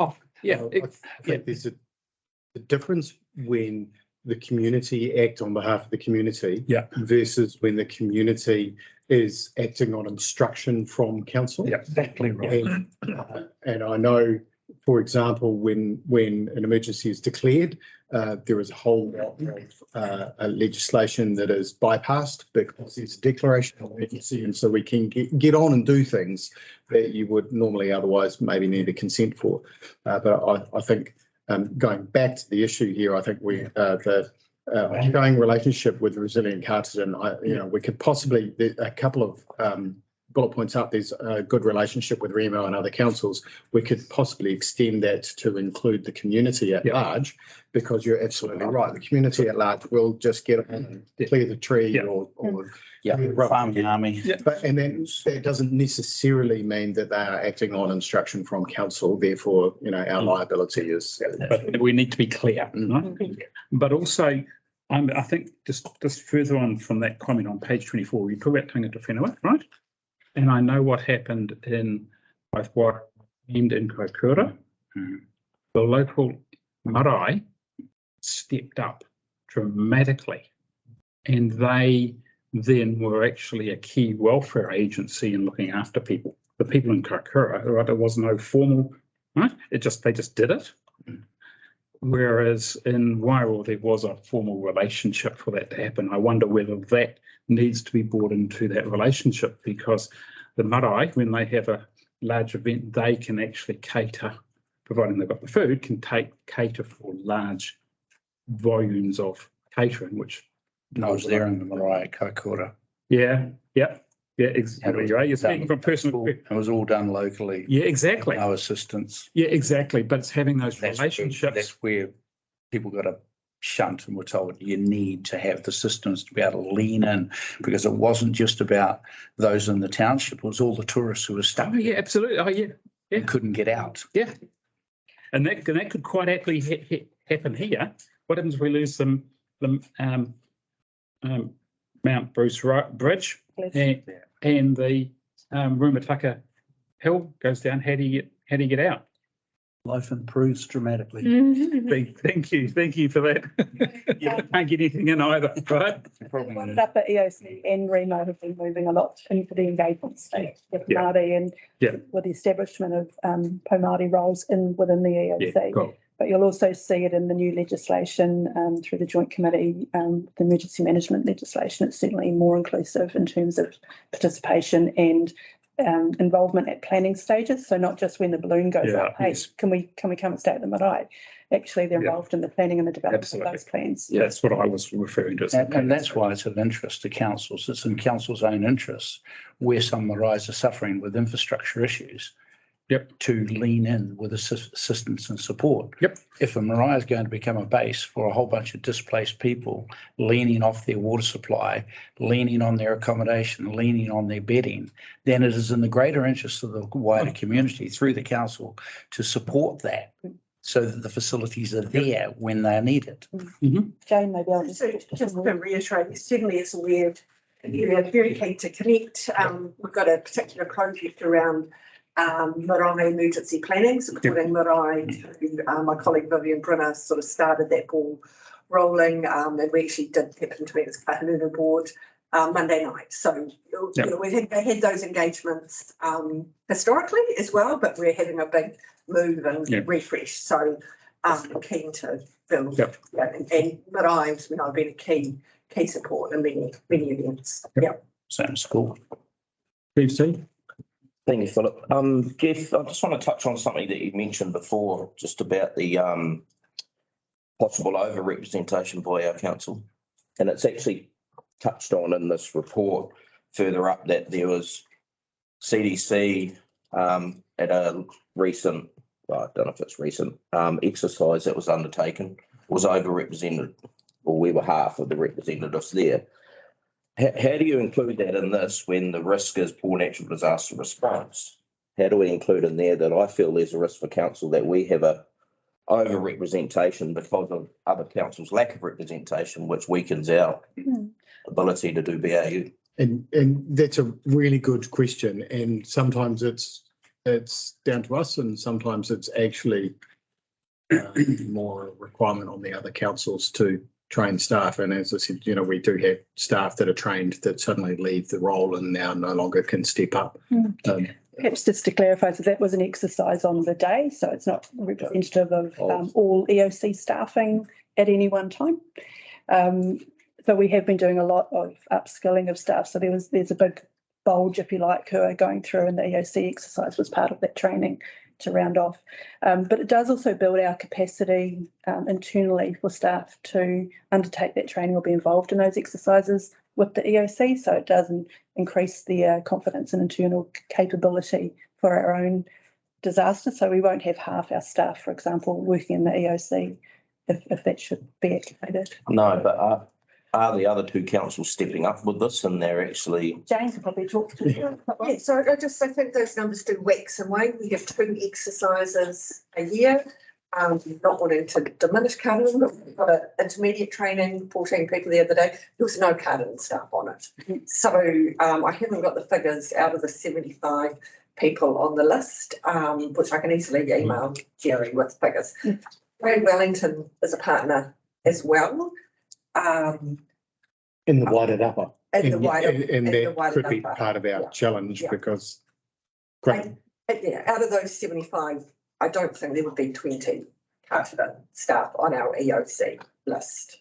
think there's a difference when the community act on behalf of the community versus when the community is acting on instruction from council. Yeah, exactly right. And I know, for example, when an emergency is declared, there is a whole lot of legislation that is bypassed because it's a declaration of emergency, and so we can get on and do things that you would normally otherwise maybe need a consent for. But I think going back to the issue here, I think the ongoing relationship with Resilient Carterton, we could possibly, a couple of bullet points up, there's a good relationship with Remo and other councils. We could possibly extend that to include the community at large, because you're absolutely right. The community at large will just get on and clear the tree or farming army. But and then that doesn't necessarily mean that they are acting on instruction from council. Therefore, our liability is. But we need to be clear, right? But also, I think just further on from that comment on page 24, you talk about tangata whenua, right? And I know what happened in both what and in Karakia. The local marae stepped up dramatically, and they then were actually a key welfare agency in looking after people. The people in Karakia, right? There was no formal, right? They just did it. Whereas in Wairau, there was a formal relationship for that to happen. I wonder whether that needs to be brought into that relationship, because the marae, when they have a large event, they can actually cater, providing they've got the food, can cater for large volumes of catering, which I was there in the marae at Karakia. Yeah, exactly. Right. You're speaking from personal. It was all done locally. Yeah, exactly. No assistance. Yeah, exactly. But it's having those relationships. That's where people got a shunt and were told you need to have the systems to be able to lean in, because it wasn't just about those in the township, it was all the tourists who were stuck. Oh, yeah, absolutely. Oh, yeah. And couldn't get out. Yeah. And that could quite actually happen here. What happens if we lose the Mount Bruce Bridge and the Rumataka Hill goes down? How do you get out? Life improves dramatically. Thank you for that. You can't get anything in either, right? One up at EOC and Remo have been moving a lot into the engagement stage with Māori and with the establishment of Māori roles within the EOC. Yeah, cool. But you'll also see it in the new legislation through the Joint Committee, the emergency management legislation. It's certainly more inclusive in terms of participation and involvement at planning stages. So not just when the balloon goes up, hey, can we come and stay at the marae? Actually, they're involved in the planning and the development of those plans. Yeah, that's what I was referring to. And that's why it's of interest to councils. It's in council's own interests where some marae are suffering with infrastructure issues. to lean in with assistance and support. Yep. If a Mariah is going to become a base for a whole bunch of displaced people, leaning off their water supply, leaning on their accommodation, leaning on their bedding, then it is in the greater interest of the wider community through the council to support that so that the facilities are there when they are needed. Jane, maybe I'll So just to reiterate, certainly it's a weird, we're very keen to connect. We've got a particular project around Marae emergency planning, supporting Marae. My colleague Vivian Brunner sort of started that ball rolling, and we actually did happen to meet as Kahanuna board Monday night. So you know, we've had those engagements historically as well, but we're having a big move and refresh. So keen to build, and Marae's, you know, been a key support in many events. Sounds cool. BBC. Thank you, Philip. Jeff, I just want to touch on something that you mentioned before, just about the possible over-representation by our council. And it's actually touched on in this report further up that there was CDC at a recent, well, I don't know if it's recent, exercise that was undertaken, was over-represented, or we were half of the representatives there. How do you include that in this when the risk is poor natural disaster response? How do we include in there that I feel there's a risk for council that we have a over-representation because of other councils' lack of representation, which weakens our ability to do BAU? And that's a really good question. And sometimes it's down to us, and sometimes it's actually more a requirement on the other councils to train staff. And as I said, you know, we do have staff that are trained that suddenly leave the role and now no longer can step up. Perhaps just to clarify, so that was an exercise on the day, so it's not representative of all EOC staffing at any one time. So we have been doing a lot of upskilling of staff. So there's a big bulge, if you like, who are going through, and the EOC exercise was part of that training to round off. But it does also build our capacity internally for staff to undertake that training or be involved in those exercises with the EOC. So it does increase the confidence and internal capability for our own disaster. So we won't have half our staff, for example, working in the EOC if that should be activated. No, but are the other two councils stepping up with this, and they're actually? Jane could probably talk to you. Yeah, so I think those numbers do wax and wane. We have 2 exercises a year. Not wanting to diminish Cardinal, but we've got an intermediate training, 14 people the other day. There was no Cardinal staff on it. So I haven't got the figures out of the 75 people on the list, which I can easily email Jerry with figures. Ray Wellington is a partner as well. In the wider upper. And that could be part of our challenge because out of those 75, I don't think there would be 20 Carteret staff on our EOC list.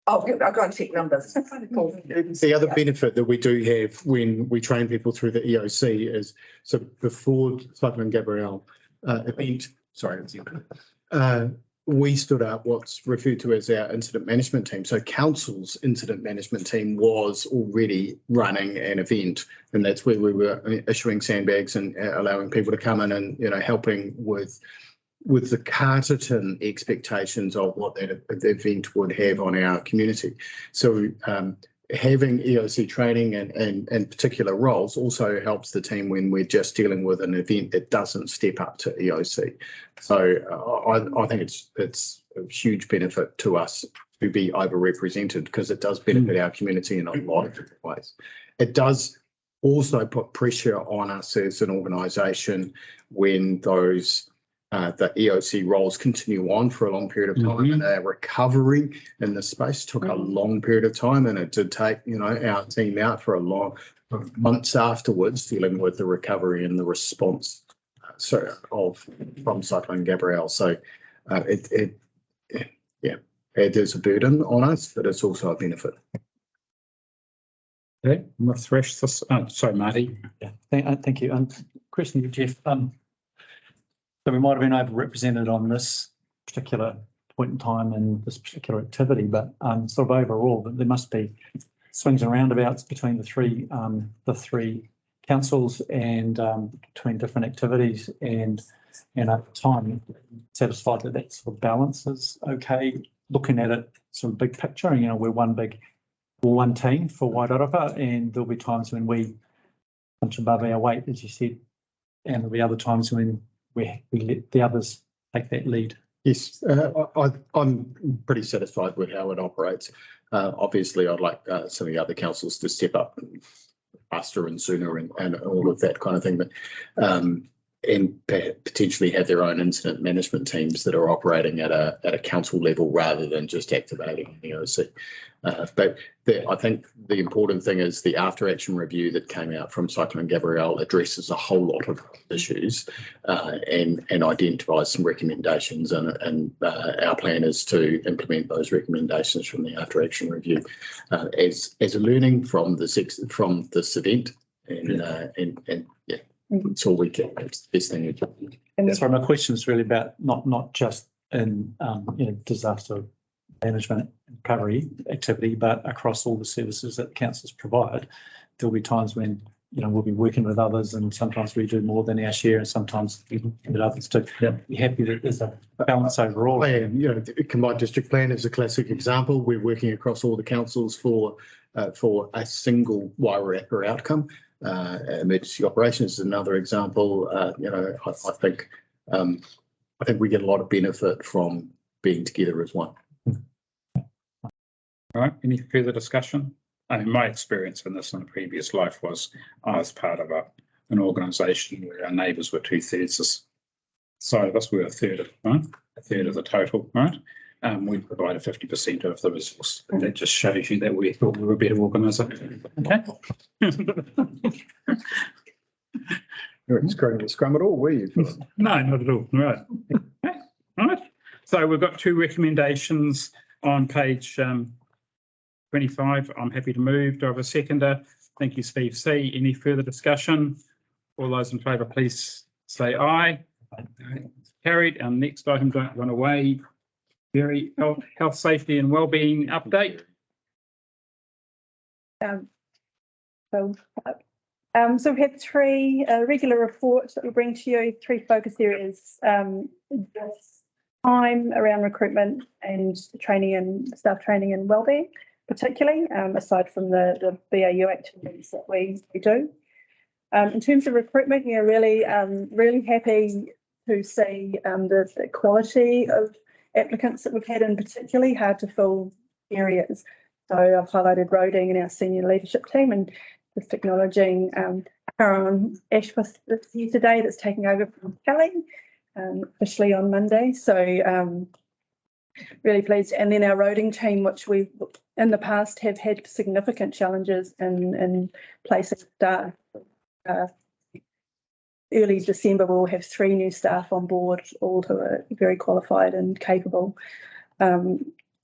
I'll go and check numbers. The other benefit that we do have when we train people through the EOC is, so before Cyclone Gabrielle event, we stood up what's referred to as our incident management team. So council's incident management team was already running an event, and that's where we were issuing sandbags and allowing people to come in and, you know, helping with the Carterton expectations of what that event would have on our community. So having EOC training and particular roles also helps the team when we're just dealing with an event that doesn't step up to EOC. So I think it's a huge benefit to us to be overrepresented because it does benefit our community in a lot of different ways. It does also put pressure on us as an organisation when those the EOC roles continue on for a long period of time, and our recovery in this space took a long period of time, and it did take, you know, our team out for a long months afterwards dealing with the recovery and the response from Cyclone Gabrielle. So it is a burden on us, but it's also a benefit. Okay, we'll thresh this. Sorry, Marty. Yeah, thank you. Question to Jeff. So we might have been overrepresented on this particular point in time and this particular activity, but sort of overall, there must be swings and roundabouts between the three councils and between different activities and over time satisfied that that sort of balance is okay. Looking at it sort of big picture, you know, we're one team for Wairarapa, and there'll be times when we punch above our weight, as you said, and there'll be other times when we let the others take that lead. Yes, I'm pretty satisfied with how it operates. Obviously, I'd like some of the other councils to step up faster and sooner and all of that kind of thing, but and potentially have their own incident management teams that are operating at a council level rather than just activating the OC. But I think the important thing is the after action review that came out from Cyclone Gabrielle addresses a whole lot of issues and identifies some recommendations, and our plan is to implement those recommendations from the after action review as a learning from this event, and yeah. It's all we can. It's the best thing we can. And that's why my question is really about not just in disaster management and recovery activity, but across all the services that the councils provide. There'll be times when we'll be working with others, and sometimes we do more than our share, and sometimes we with others too. Yeah, we're happy that there's a balance overall. The combined district plan is a classic example. We're working across all the councils for a single Wairarapa outcome. Emergency operations is another example. I think we get a lot of benefit from being together as one. All right. Any further discussion? My experience in this in a previous life was I was part of an organisation where our neighbours were 2/3. So this were a third of the total, right? We provided 50% of the resource. And that just shows you that we thought we were a better organisation. Okay. You're scrum at all, were you? No, not at all. Right. Okay. All right. So we've got two recommendations on page 25. I'm happy to move. Do I have a seconder? Thank you, Steve C. Any further discussion? All those in favour, please say aye. Carried. Our next item, don't run away. Very health, safety and wellbeing update. So we've had three regular reports that we bring to you, three focus areas. This time around recruitment and training and staff training and wellbeing, particularly, aside from the BAU activities that we do. In terms of recruitment, really happy to see the quality of applicants that we've had, in particularly hard to fill areas. So I've highlighted roading in our senior leadership team, and just acknowledging Karen Ashworth that's here today, that's taking over from Kelly officially on Monday. So really pleased. And then our roading team, which we in the past have had significant challenges in placing staff. Early December, we'll have 3 new staff on board, all who are very qualified and capable. So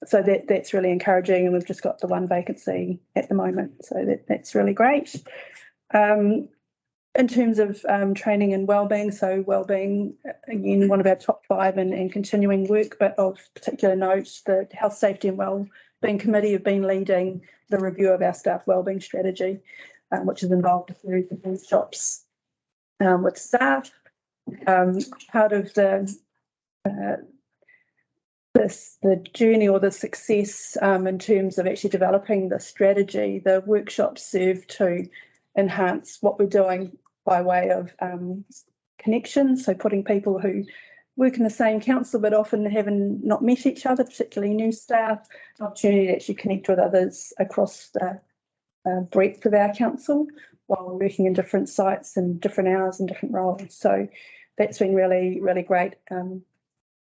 that's really encouraging, and we've just got the 1 vacancy at the moment, so that's really great. In terms of training and wellbeing, so wellbeing, again, one of our top 5 and continuing work, but of particular note, the Health, Safety and Wellbeing Committee have been leading the review of our staff wellbeing strategy, which has involved a series of workshops with staff. Part of the journey or the success in terms of actually developing the strategy, the workshops serve to enhance what we're doing by way of connections. So putting people who work in the same council but often haven't not met each other, particularly new staff, an opportunity to actually connect with others across the breadth of our council while working in different sites and different hours and different roles. So that's been really, really great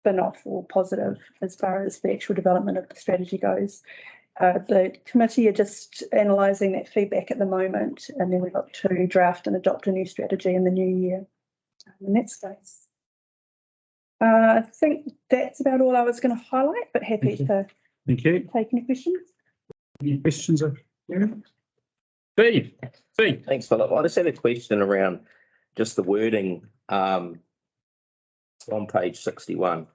spin-off or positive as far as the actual development of the strategy goes. The committee are just analysing that feedback at the moment, and then we look to draft and adopt a new strategy in the new year in that space. I think that's about all I was going to highlight, but happy to Thank you. Take any questions. Any questions of Steve? Thanks, Philip. I just had a question around just the wording on page 61,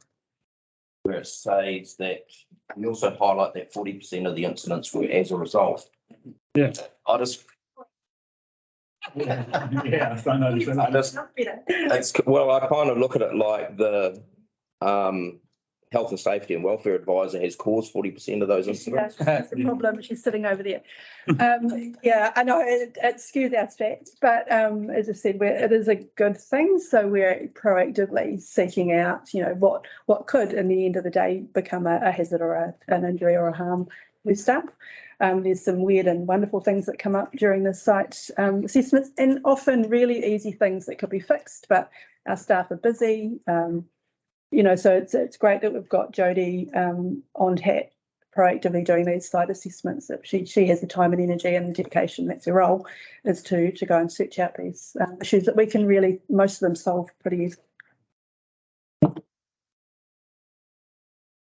where it says that we also highlight that 40% of the incidents were as a result. Yeah. I just Yeah, I know. I just, well, I kind of look at it like the health and safety and welfare advisor has caused 40% of those incidents. That's the problem. She's sitting over there. Yeah, I know it skews our stats, but as I said, it is a good thing. So we're proactively seeking out, what could, in the end of the day, become a hazard or an injury or a harm with staff. There's some weird and wonderful things that come up during the site assessments, and often really easy things that could be fixed, but our staff are busy. So it's great that we've got Jodie on hat proactively doing these site assessments. That she has the time and energy and dedication. That's her role, is to go and search out these issues that we can really, most of them, solve pretty easily.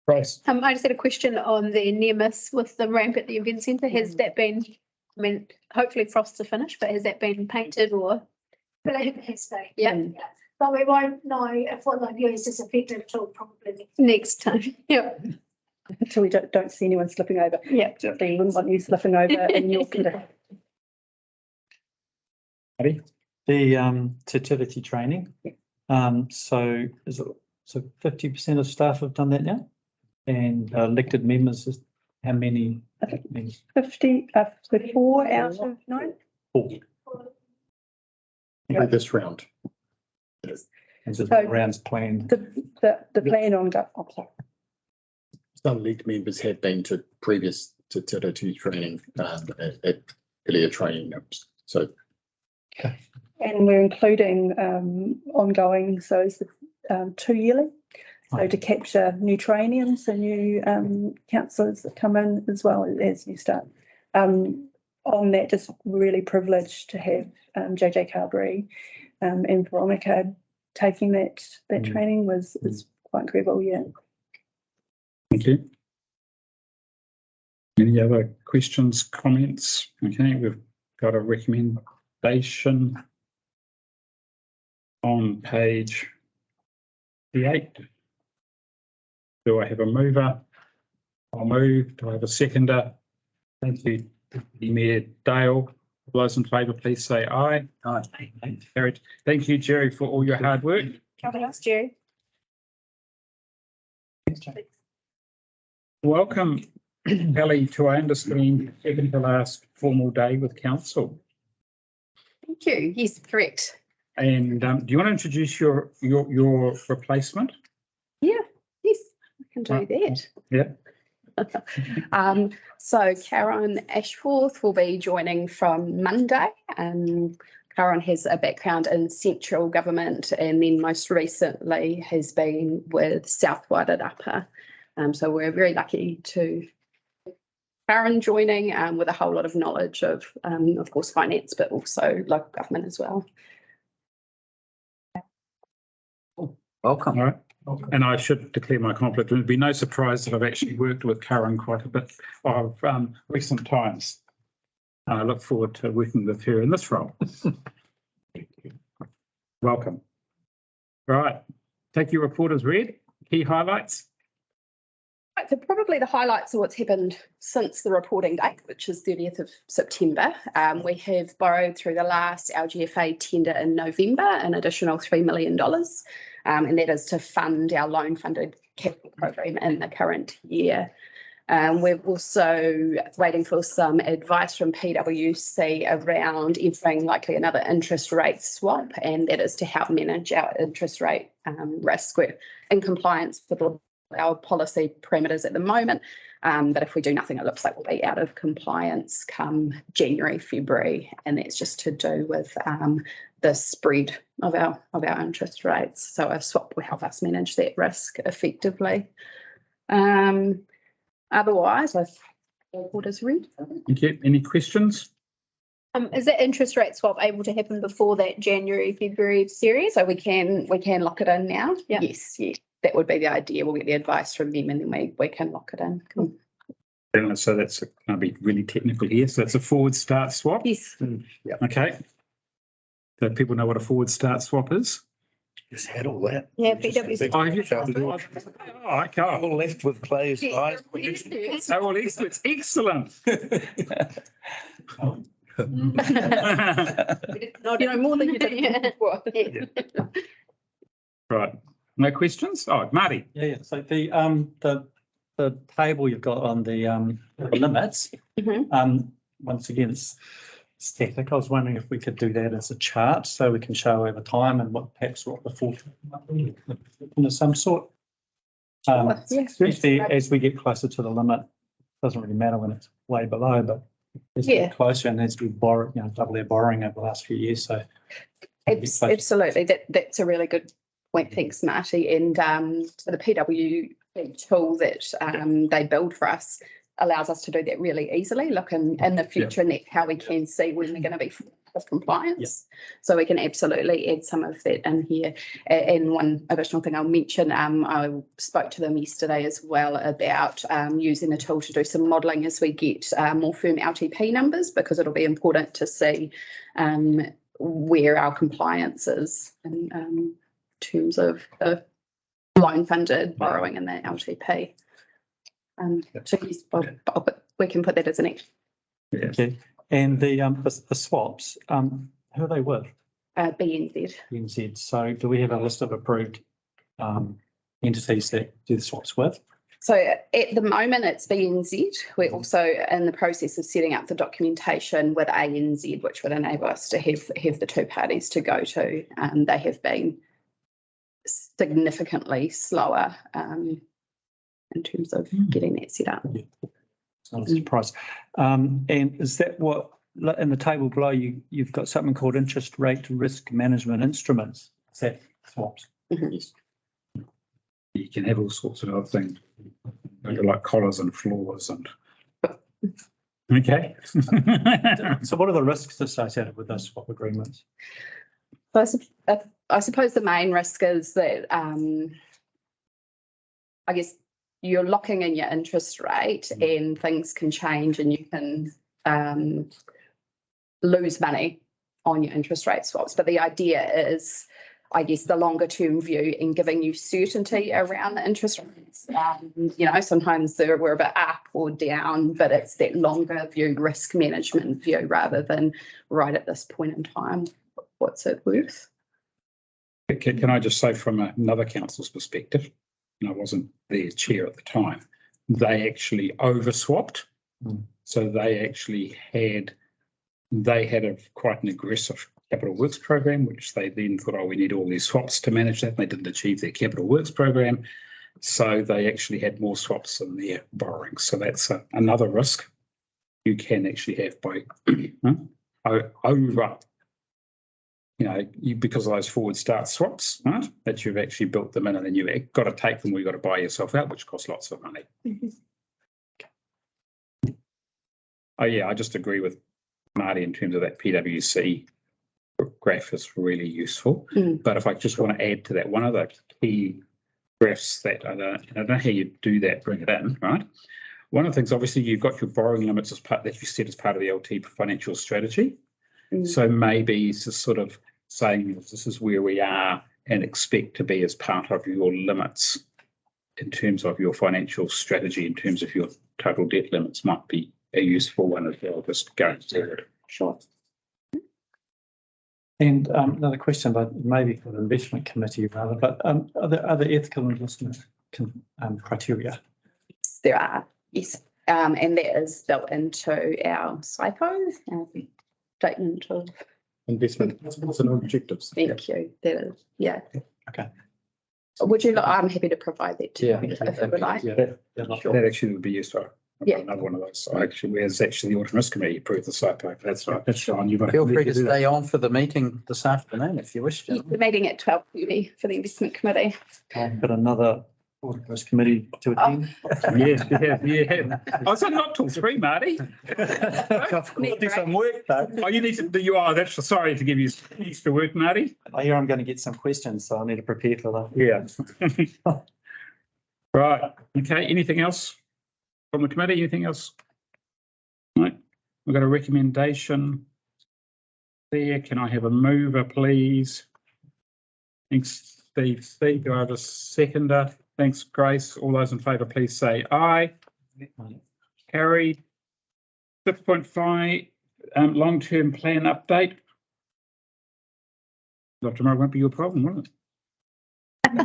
Grace. I just had a question on the near miss with the ramp at the event centre. Has that been, hopefully frosts are finished, but has that been painted or? Yeah. But we won't know if what the view is disaffected until probably Next time. Yeah. Until we don't see anyone slipping over. Yeah. They wouldn't want you slipping over in your condition. The fertility training. So 50% of staff have done that now? And elected members, how many? 4 out of 9. 4. This round. And so So- rounds planned. The plan on sorry. Some elected members have been to previous fertility training at earlier training numbers. So And we're including ongoing, so it's 2 yearly. So to capture new trainees and new counsellors that come in as well as you start. On that, just really privileged to have JJ Carberry and Veronica taking that training was quite incredible, yeah. Thank you. Any other questions, comments? Okay, we've got a recommendation on page 8. Do I have a mover? I'll move. Do I have a seconder? Thank you, Mayor Dale. All those in favour, please say aye. Aye. Carried. Thank you, Jerry, for all your hard work. Thanks, Jerry. Welcome, Kelly, to I understand second to last formal day with council. Thank you. Yes, correct. And do you want to introduce your replacement? Yeah, yes, I can do that. Yeah. So Karen Ashforth will be joining from Monday. Karen has a background in central government and then most recently has been with South Wairarapa. So we're very lucky to have Karen joining with a whole lot of knowledge of course, finance, but also local government as well. Welcome. All right. And I should declare my conflict. It would be no surprise that I've actually worked with Karen quite a bit of recent times. I look forward to working with her in this role. Welcome. All right. Take your report as read. Key highlights. Right, so probably the highlights of what's happened since the reporting date, which is 30th of September. We have borrowed through the last LGFA tender in November an additional $3 million. And that is to fund our loan funded capital program in the current year. We're also waiting for some advice from PwC around entering likely another interest rate swap, and that is to help manage our interest rate risk. We're in compliance with all our policy parameters at the moment, but if we do nothing, it looks like we'll be out of compliance come January, February, and that's just to do with the spread of our interest rates. So a swap will help us manage that risk effectively. Otherwise, I think what is read. Thank you. Any questions? Is that interest rate swap able to happen before that January, February series? So we can lock it in now. Yeah. Yes, that would be the idea. We'll get the advice from them and then we can lock it in. Cool. And so that's going to be really technical here. So it's a forward start swap. Yes. Yeah. Okay. So people know what a forward start swap is. Just had all that. Yeah, PwC. Oh, have you? Oh, okay. All left with closed eyes. So all experts. Excellent. More than you did before. Right. No questions? Oh, Marty. Yeah. So the table you've got on the limits, once again, it's static. I was wondering if we could do that as a chart so we can show over time and perhaps what the forecast might be of some sort. Especially as we get closer to the limit, it doesn't really matter when it's way below, but as we get closer and as we borrow, double our borrowing over the last few years. So absolutely, that's a really good point. Thanks, Marty. And the PW tool that they build for us allows us to do that really easily. Look in the future and how we can see when we're going to be of compliance. So we can absolutely add some of that in here. And one additional thing I'll mention, I spoke to them yesterday as well about using the tool to do some modelling as we get more firm LTP numbers, because it'll be important to see where our compliance is in terms of the loan funded borrowing and the LTP. So yes, we can put that as an action. Okay. And the swaps, who are they with? BNZ. BNZ. So do we have a list of approved entities that do the swaps with? So at the moment it's BNZ. We're also in the process of setting up the documentation with ANZ, which would enable us to have the two parties to go to. They have been significantly slower in terms of getting that set up. It's not a surprise. And is that what, in the table below, you've got something called interest rate risk management instruments? Is that swaps? Yes. You can have all sorts of other things, like collars and floors and. Okay. So what are the risks associated with those swap agreements? So I suppose the main risk is that I guess you're locking in your interest rate and things can change and you can lose money on your interest rate swaps. But the idea is, I guess, the longer term view in giving you certainty around the interest rates. Sometimes we're a bit up or down, but it's that longer view, risk management view, rather than right at this point in time, what's it worth? Can I just say from another council's perspective, and I wasn't their chair at the time, they actually over-swapped. So they actually had quite an aggressive capital works program, which they then thought, oh, we need all these swaps to manage that. And they didn't achieve their capital works program. So they actually had more swaps than their borrowing. So that's another risk you can actually have by over, because of those forward start swaps, right? That you've actually built them in and then you've got to take them, you've got to buy yourself out, which costs lots of money. Oh yeah, I just agree with Marty in terms of that PwC graph is really useful. But if I just want to add to that, one of the key graphs that I don't know how you do that, bring it in, right? One of the things, obviously, you've got your borrowing limits as part that you set as part of the LT financial strategy. So maybe it's just sort of saying this is where we are and expect to be as part of your limits in terms of your financial strategy, in terms of your total debt limits might be a useful one as well, just going forward. Sure. And another question, but maybe for the investment committee rather, but are there other ethical investment criteria? There are, yes. And that is built into our SIPO, statement of investment principles and objectives. Thank you. That is, yeah. Okay. Would you? I'm happy to provide that to you if you would like. That actually would be useful. Another one of those. Whereas actually the Audit and Risk Committee approved the SIPO. That's right. That's fine. Feel free to stay on for the meeting this afternoon if you wish to. Yes, the meeting at 12:30 for the investment committee. I've got another Audit and Risk Committee to attend. Yes, yeah. Oh, so not till 3, Marty. Do some work though. Oh, you need to do that's sorry to give you extra work, Marty. I hear I'm going to get some questions, so I need to prepare for that. Yeah. Right. Okay. Anything else from the committee? Anything else? Right. We've got a recommendation there. Can I have a mover, please? Thanks, Steve. Steve, do I have a seconder? Thanks, Grace. All those in favour, please say aye. Carried. 6.5, long-term plan update. Tomorrow won't be your problem, will it?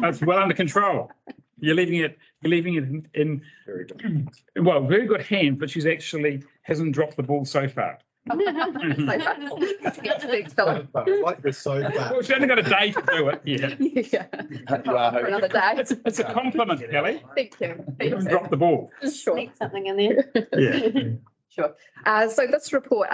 That's well under control. You're leaving it in very good, well, very good hand, but she's actually hasn't dropped the ball so far. Like this so far. Well, she's only got a day to do it. Yeah. For another day. It's a compliment, Kelly. Thank you. You haven't dropped the ball. Sure. Sneak something in there. Yeah. Sure. So this report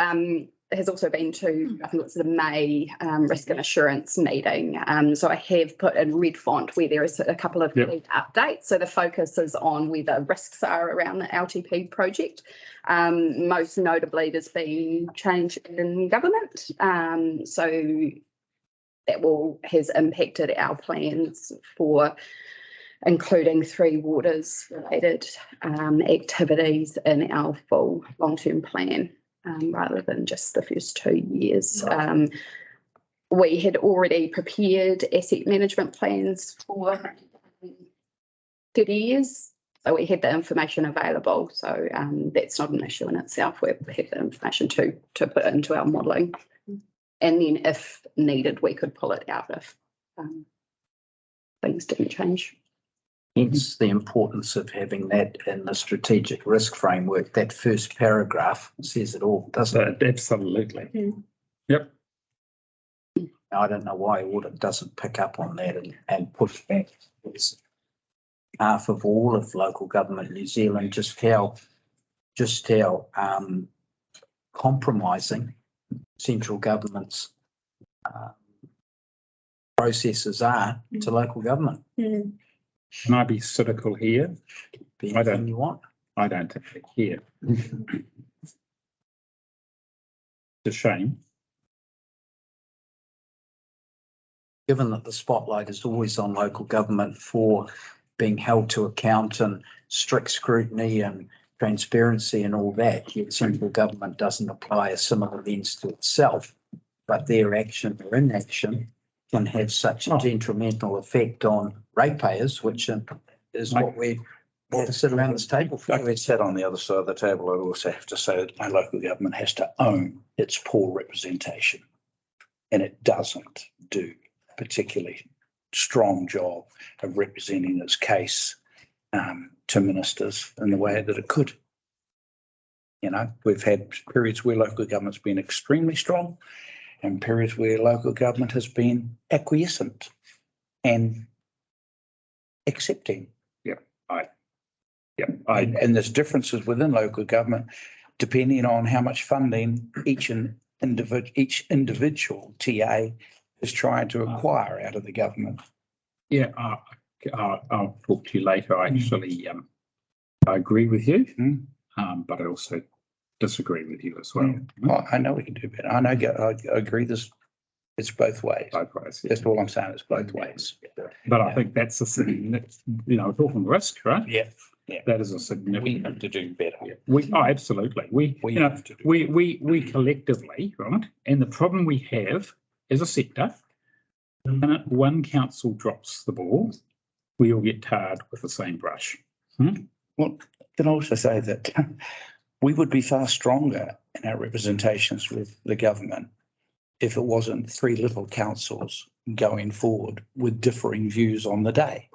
has also been to, I think it's the May risk and assurance meeting. So I have put in red font where there is a couple of key updates. So the focus is on where the risks are around the LTP project. Most notably, there's been change in government. So that has impacted our plans for including Three Waters related activities in our full long-term plan, rather than just the first 2 years. We had already prepared asset management plans for 30 years. So we had the information available. So that's not an issue in itself. We have the information to put into our modelling. And then if needed, we could pull it out if things didn't change. Hence the importance of having that in the strategic risk framework. That first paragraph says it all, doesn't it? Absolutely. Yep. I don't know why audit doesn't pick up on that and push back. It's half of all of local government in New Zealand, just how compromising central government's processes are to local government. Can I be cynical here? Be I don't. anything you want. I don't actually care. It's a shame. Given that the spotlight is always on local government for being held to account and strict scrutiny and transparency and all that, yet central government doesn't apply a similar lens to itself, but their action or inaction can have such a detrimental effect on ratepayers, which is what we have to sit around this table for. Like we sat on the other side of the table, I also have to say that my local government has to own its poor representation. And it doesn't do a particularly strong job of representing its case to ministers in the way that it could. You know, we've had periods where local government's been extremely strong and periods where local government has been acquiescent and accepting. And there's differences within local government depending on how much funding each individual TA is trying to acquire out of the government. Yeah, I'll talk to you later. I actually I agree with you, but I also disagree with you as well. Oh, I know we can do better. I agree. It's both ways. Both ways. That's all I'm saying. It's both ways. But I think that's we're talking risk, right? Yeah. That is a significant. We have to do better. Absolutely. We collectively, right? And the problem we have as a sector, the minute one council drops the ball, we all get tarred with the same brush. Well, can I also say that we would be far stronger in our representations with the government if it wasn't three little councils going forward with differing views on the day.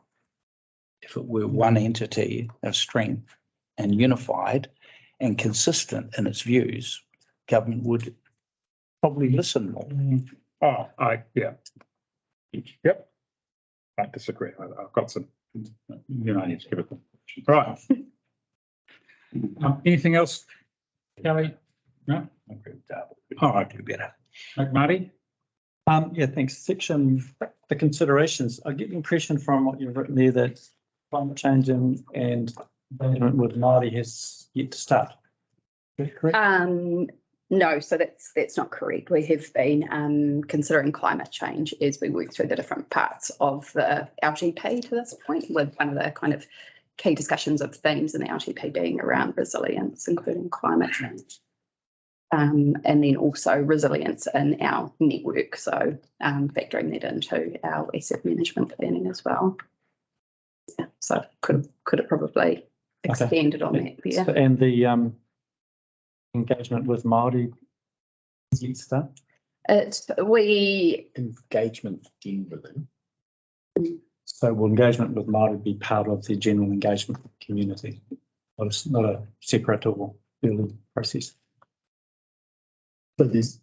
If it were one entity of strength and unified and consistent in its views, government would probably listen more. Yep. I disagree. I've got some, I need to give it. Right. Anything else, Kelly? No? I do better. Marty? Thanks. The considerations. I get the impression from what you've written there that climate change and management with Māori has yet to start. Is that correct? No, so that's not correct. We have been considering climate change as we work through the different parts of the LGP to this point, with one of the kind of key discussions of themes in the LGP being around resilience, including climate change. And then also resilience in our network, so factoring that into our asset management planning as well. Yeah, so could have probably expanded on that there. And the engagement with Māori Start. We, Engagement generally. So will engagement with Māori be part of the general engagement with the community? Not a separate or early process? So there's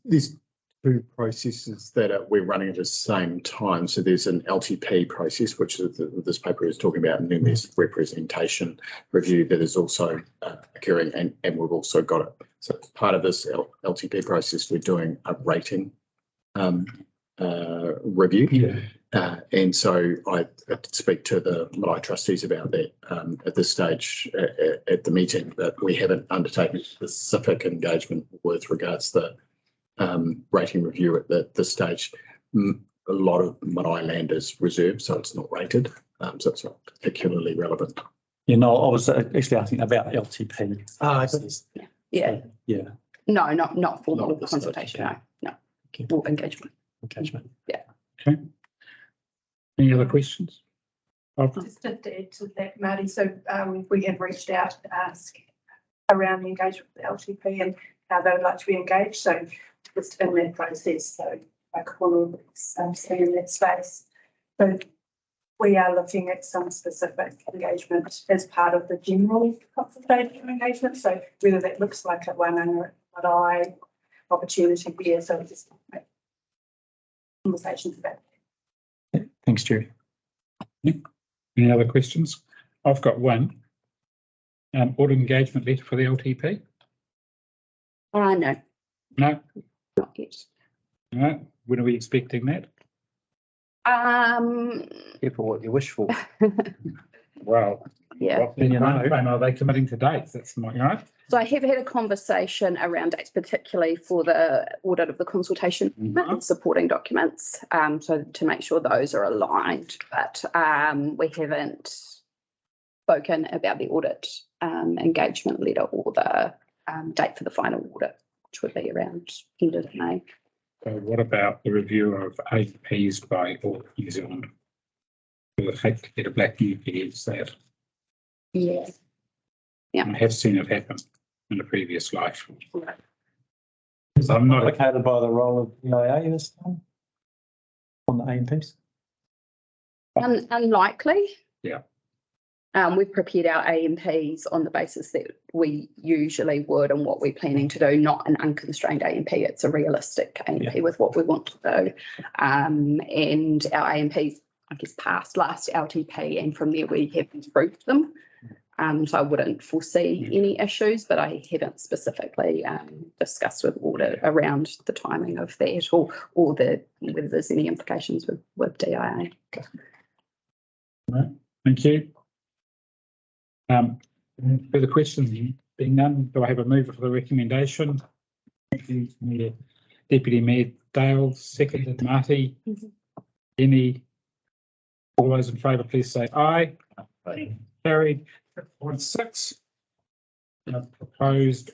two processes that we're running at the same time. So there's an LTP process, which is this paper is talking about, and then there's representation review that is also occurring, and we've also got it. So part of this LTP process, we're doing a rating review. Yeah. And so I speak to the Marae trustees about that at this stage at the meeting, but we haven't undertaken specific engagement with regards to the rating review at this stage. A lot of Marae land is reserved, so it's not rated, so it's not particularly relevant. You know, I was actually asking about LTP. yeah, Yeah. no, not formal Not at this stage, consultation, okay. no. Okay. Or engagement. Engagement. Yeah. Okay. Any other questions? Just to add to that, Marty, so we have reached out to ask around the engagement with the LTP and how they would like to be engaged. So just in that process, so I call stay in that space. So we are looking at some specific engagement as part of the general consultation engagement. So whether that looks like a Marae opportunity there, so just conversations about that. Thanks, Jerry. Any other questions? I've got one. Audit engagement letter for the LTP? No, No, not yet. no. When are we expecting that? Careful what you wish for. Well, Yeah. are they committing to dates? That's my, So I have had a conversation around dates, particularly for the audit of the consultation and supporting documents, so to make sure those are aligned. But we haven't spoken about the audit engagement letter or the date for the final audit, which would be around end of May. So what about the review of APs by Audit New Zealand? We would hate to get a black UP as that. Yeah. Yeah. I have seen it happen in a previous life. Right. I'm not Allocated by the role of the EIA this time on the AMPs? Unlikely. Yeah. We've prepared our AMPs on the basis that we usually would and what we're planning to do, not an unconstrained AMP. It's a realistic AMP with what we want to do. And our AMPs, I guess, passed last LTP, and from there we have improved them. So I wouldn't foresee any issues, but I haven't specifically discussed with audit around the timing of that or whether there's any implications with DIA. Okay. All right. Thank you. Further questions being none, do I have a mover for the recommendation? Thank you, Mayor. Deputy Mayor Dale, seconded Marty. Any, all those in favour, please say aye. Aye. Carried. 6. Proposed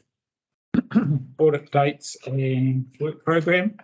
audit dates and work programme.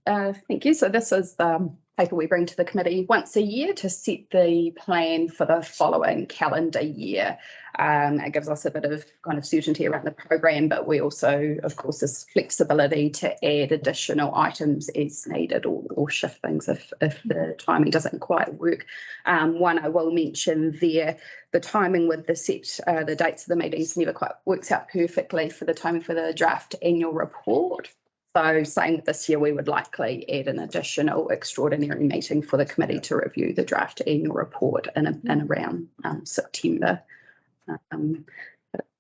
Thank you. So this is the paper we bring to the committee once a year to set the plan for the following calendar year. It gives us a bit of kind of certainty around the program, but we also, of course, this flexibility to add additional items as needed or shift things if the timing doesn't quite work. One I will mention there, the timing with the dates of the meetings never quite works out perfectly for the timing for the draft annual report. So saying that this year we would likely add an additional extraordinary meeting for the committee to review the draft annual report in around September.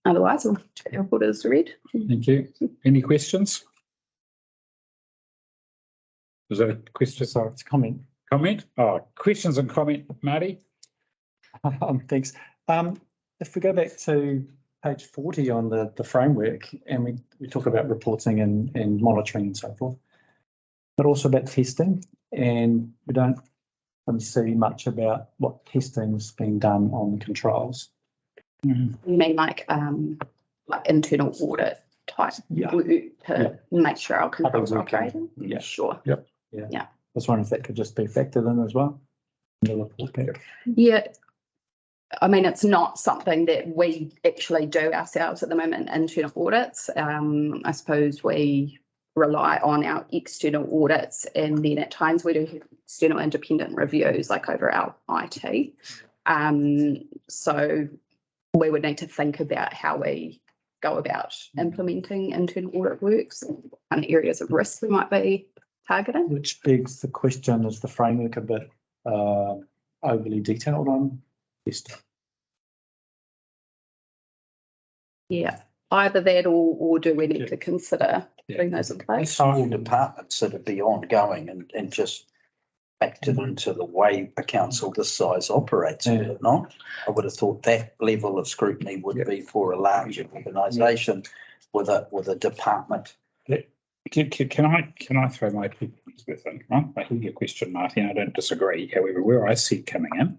Otherwise, I'll take the report as read. Thank you. Any questions? Was that a question? Sorry, it's a comment. Comment? Oh, questions and comment, Marty? Thanks. If we go back to page 40 on the framework, and we talk about reporting and monitoring and so forth, but also about testing, and we don't see much about what testing's being done on the controls. You mean like internal audit type work to make sure our controls are operating? Yeah. Sure. Yep. Yeah. I was wondering if that could just be factored in as well in the report back. Yeah. I mean, it's not something that we actually do ourselves at the moment, internal audits. I suppose we rely on our external audits, and then at times we do external independent reviews like over our IT. So we would need to think about how we go about implementing internal audit works and what kind of areas of risk we might be targeting. Which begs the question, is the framework a bit overly detailed on this? Yeah, either that or do we need to consider putting those in place? Small departments that would be ongoing and just factored into the way a council this size operates, would it not? I would have thought that level of scrutiny would be for a larger organisation with a department. Can I throw my 2 points with it? Right? I hear your question, Martin. I don't disagree. However, where I see it coming in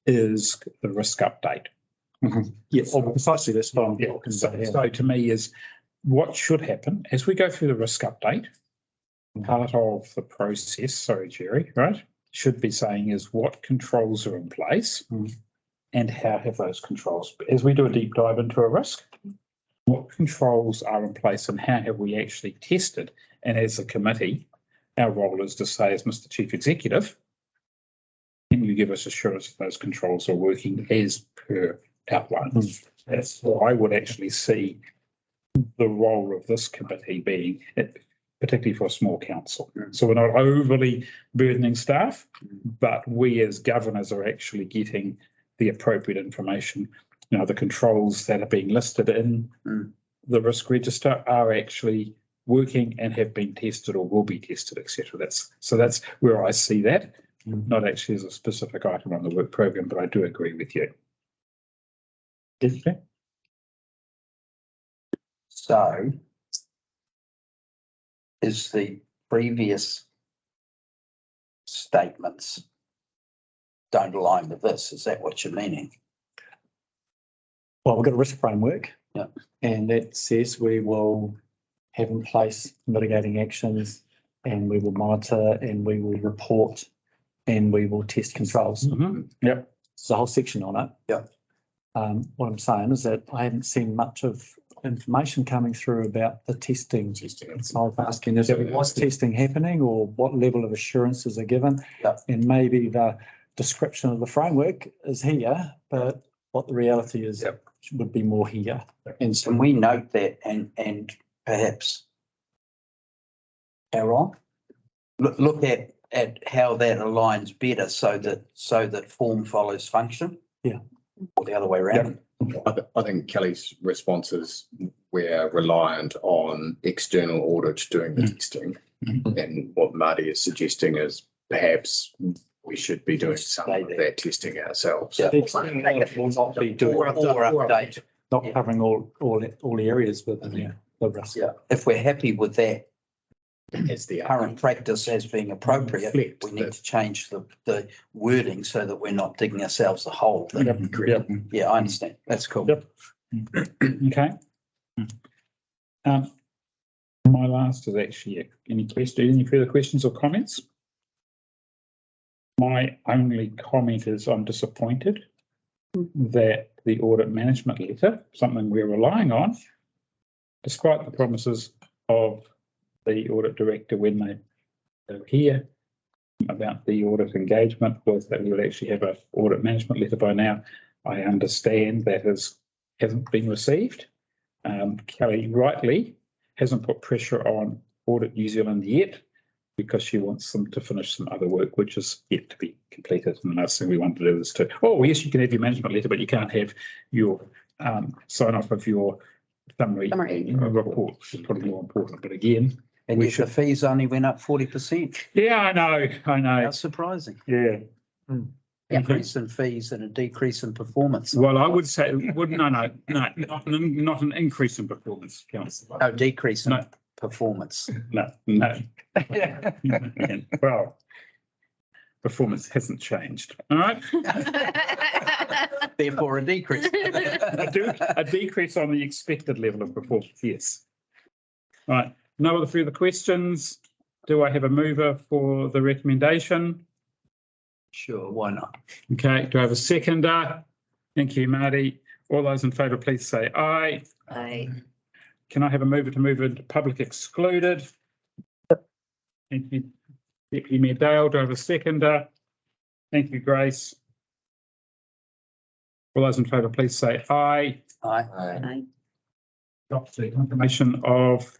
is the risk update. Yes, precisely this time. Yeah. So to me is what should happen as we go through the risk update. Part of the process, sorry, Jerry, right, should be saying is what controls are in place and how have those controls, as we do a deep dive into a risk, what controls are in place and how have we actually tested? And as a committee, our role is to say, as Mr. Chief Executive, can you give us assurance that those controls are working as per outline? That's what I would actually see the role of this committee being, particularly for a small council. So we're not overly burdening staff, but we as governors are actually getting the appropriate information. You know, the controls that are being listed in the risk register are actually working and have been tested or will be tested, etc. That's where I see that, not actually as a specific item on the work program, but I do agree with you. Okay. So is the previous statements don't align with this? Is that what you're meaning? Well, we've got a risk framework. Yeah. And that says we will have in place mitigating actions and we will monitor and we will report and we will test controls. Yep. There's a whole section on it. Yeah. What I'm saying is that I haven't seen much of information coming through about the testing. So I was asking, was testing happening or what level of assurances are given? Yep. And maybe the description of the framework is here, but what the reality is would be more here. And so we note that and perhaps, Aaron, look at how that aligns better so that form follows function. Yeah. Or the other way around. I think Kelly's response is we're reliant on external audit doing the testing. And what Marty is suggesting is perhaps we should be doing some of that testing ourselves. Yeah. Will not be doing Or update. not covering all areas within the risk. Yeah. If we're happy with that, As the current practice as being appropriate, we need to change the wording so that we're not digging ourselves a hole. Yeah, I understand. That's cool. Yep. Okay. My last is actually any further questions or comments? My only comment is I'm disappointed that the audit management letter, something we're relying on, despite the promises of the audit director when they were here about the audit engagement, was that we would actually have an audit management letter by now. I understand that hasn't been received. Kelly rightly hasn't put pressure on Audit New Zealand yet because she wants them to finish some other work which is yet to be completed. And the last thing we want to do is to, oh yes, you can have your management letter, but you can't have your sign off of your summary report, which is probably more important. But again, and yet the fees only went up 40%. Yeah, I know. That's surprising. Yeah. Increase in fees and a decrease in performance. Well, I would say, not an increase in performance, Councillor. No, decrease in performance. No. Well, performance hasn't changed. All right. Therefore, a decrease. A decrease on the expected level of performance, yes. All right. No other further questions? Do I have a mover for the recommendation? Sure, why not? Okay, do I have a seconder? Thank you, Marty. All those in favour, please say aye. Aye. Can I have a mover to move into public excluded? Thank you, Deputy Mayor Dale. Do I have a seconder? Thank you, Grace. All those in favour, please say aye. Aye. Aye. Adopt the confirmation of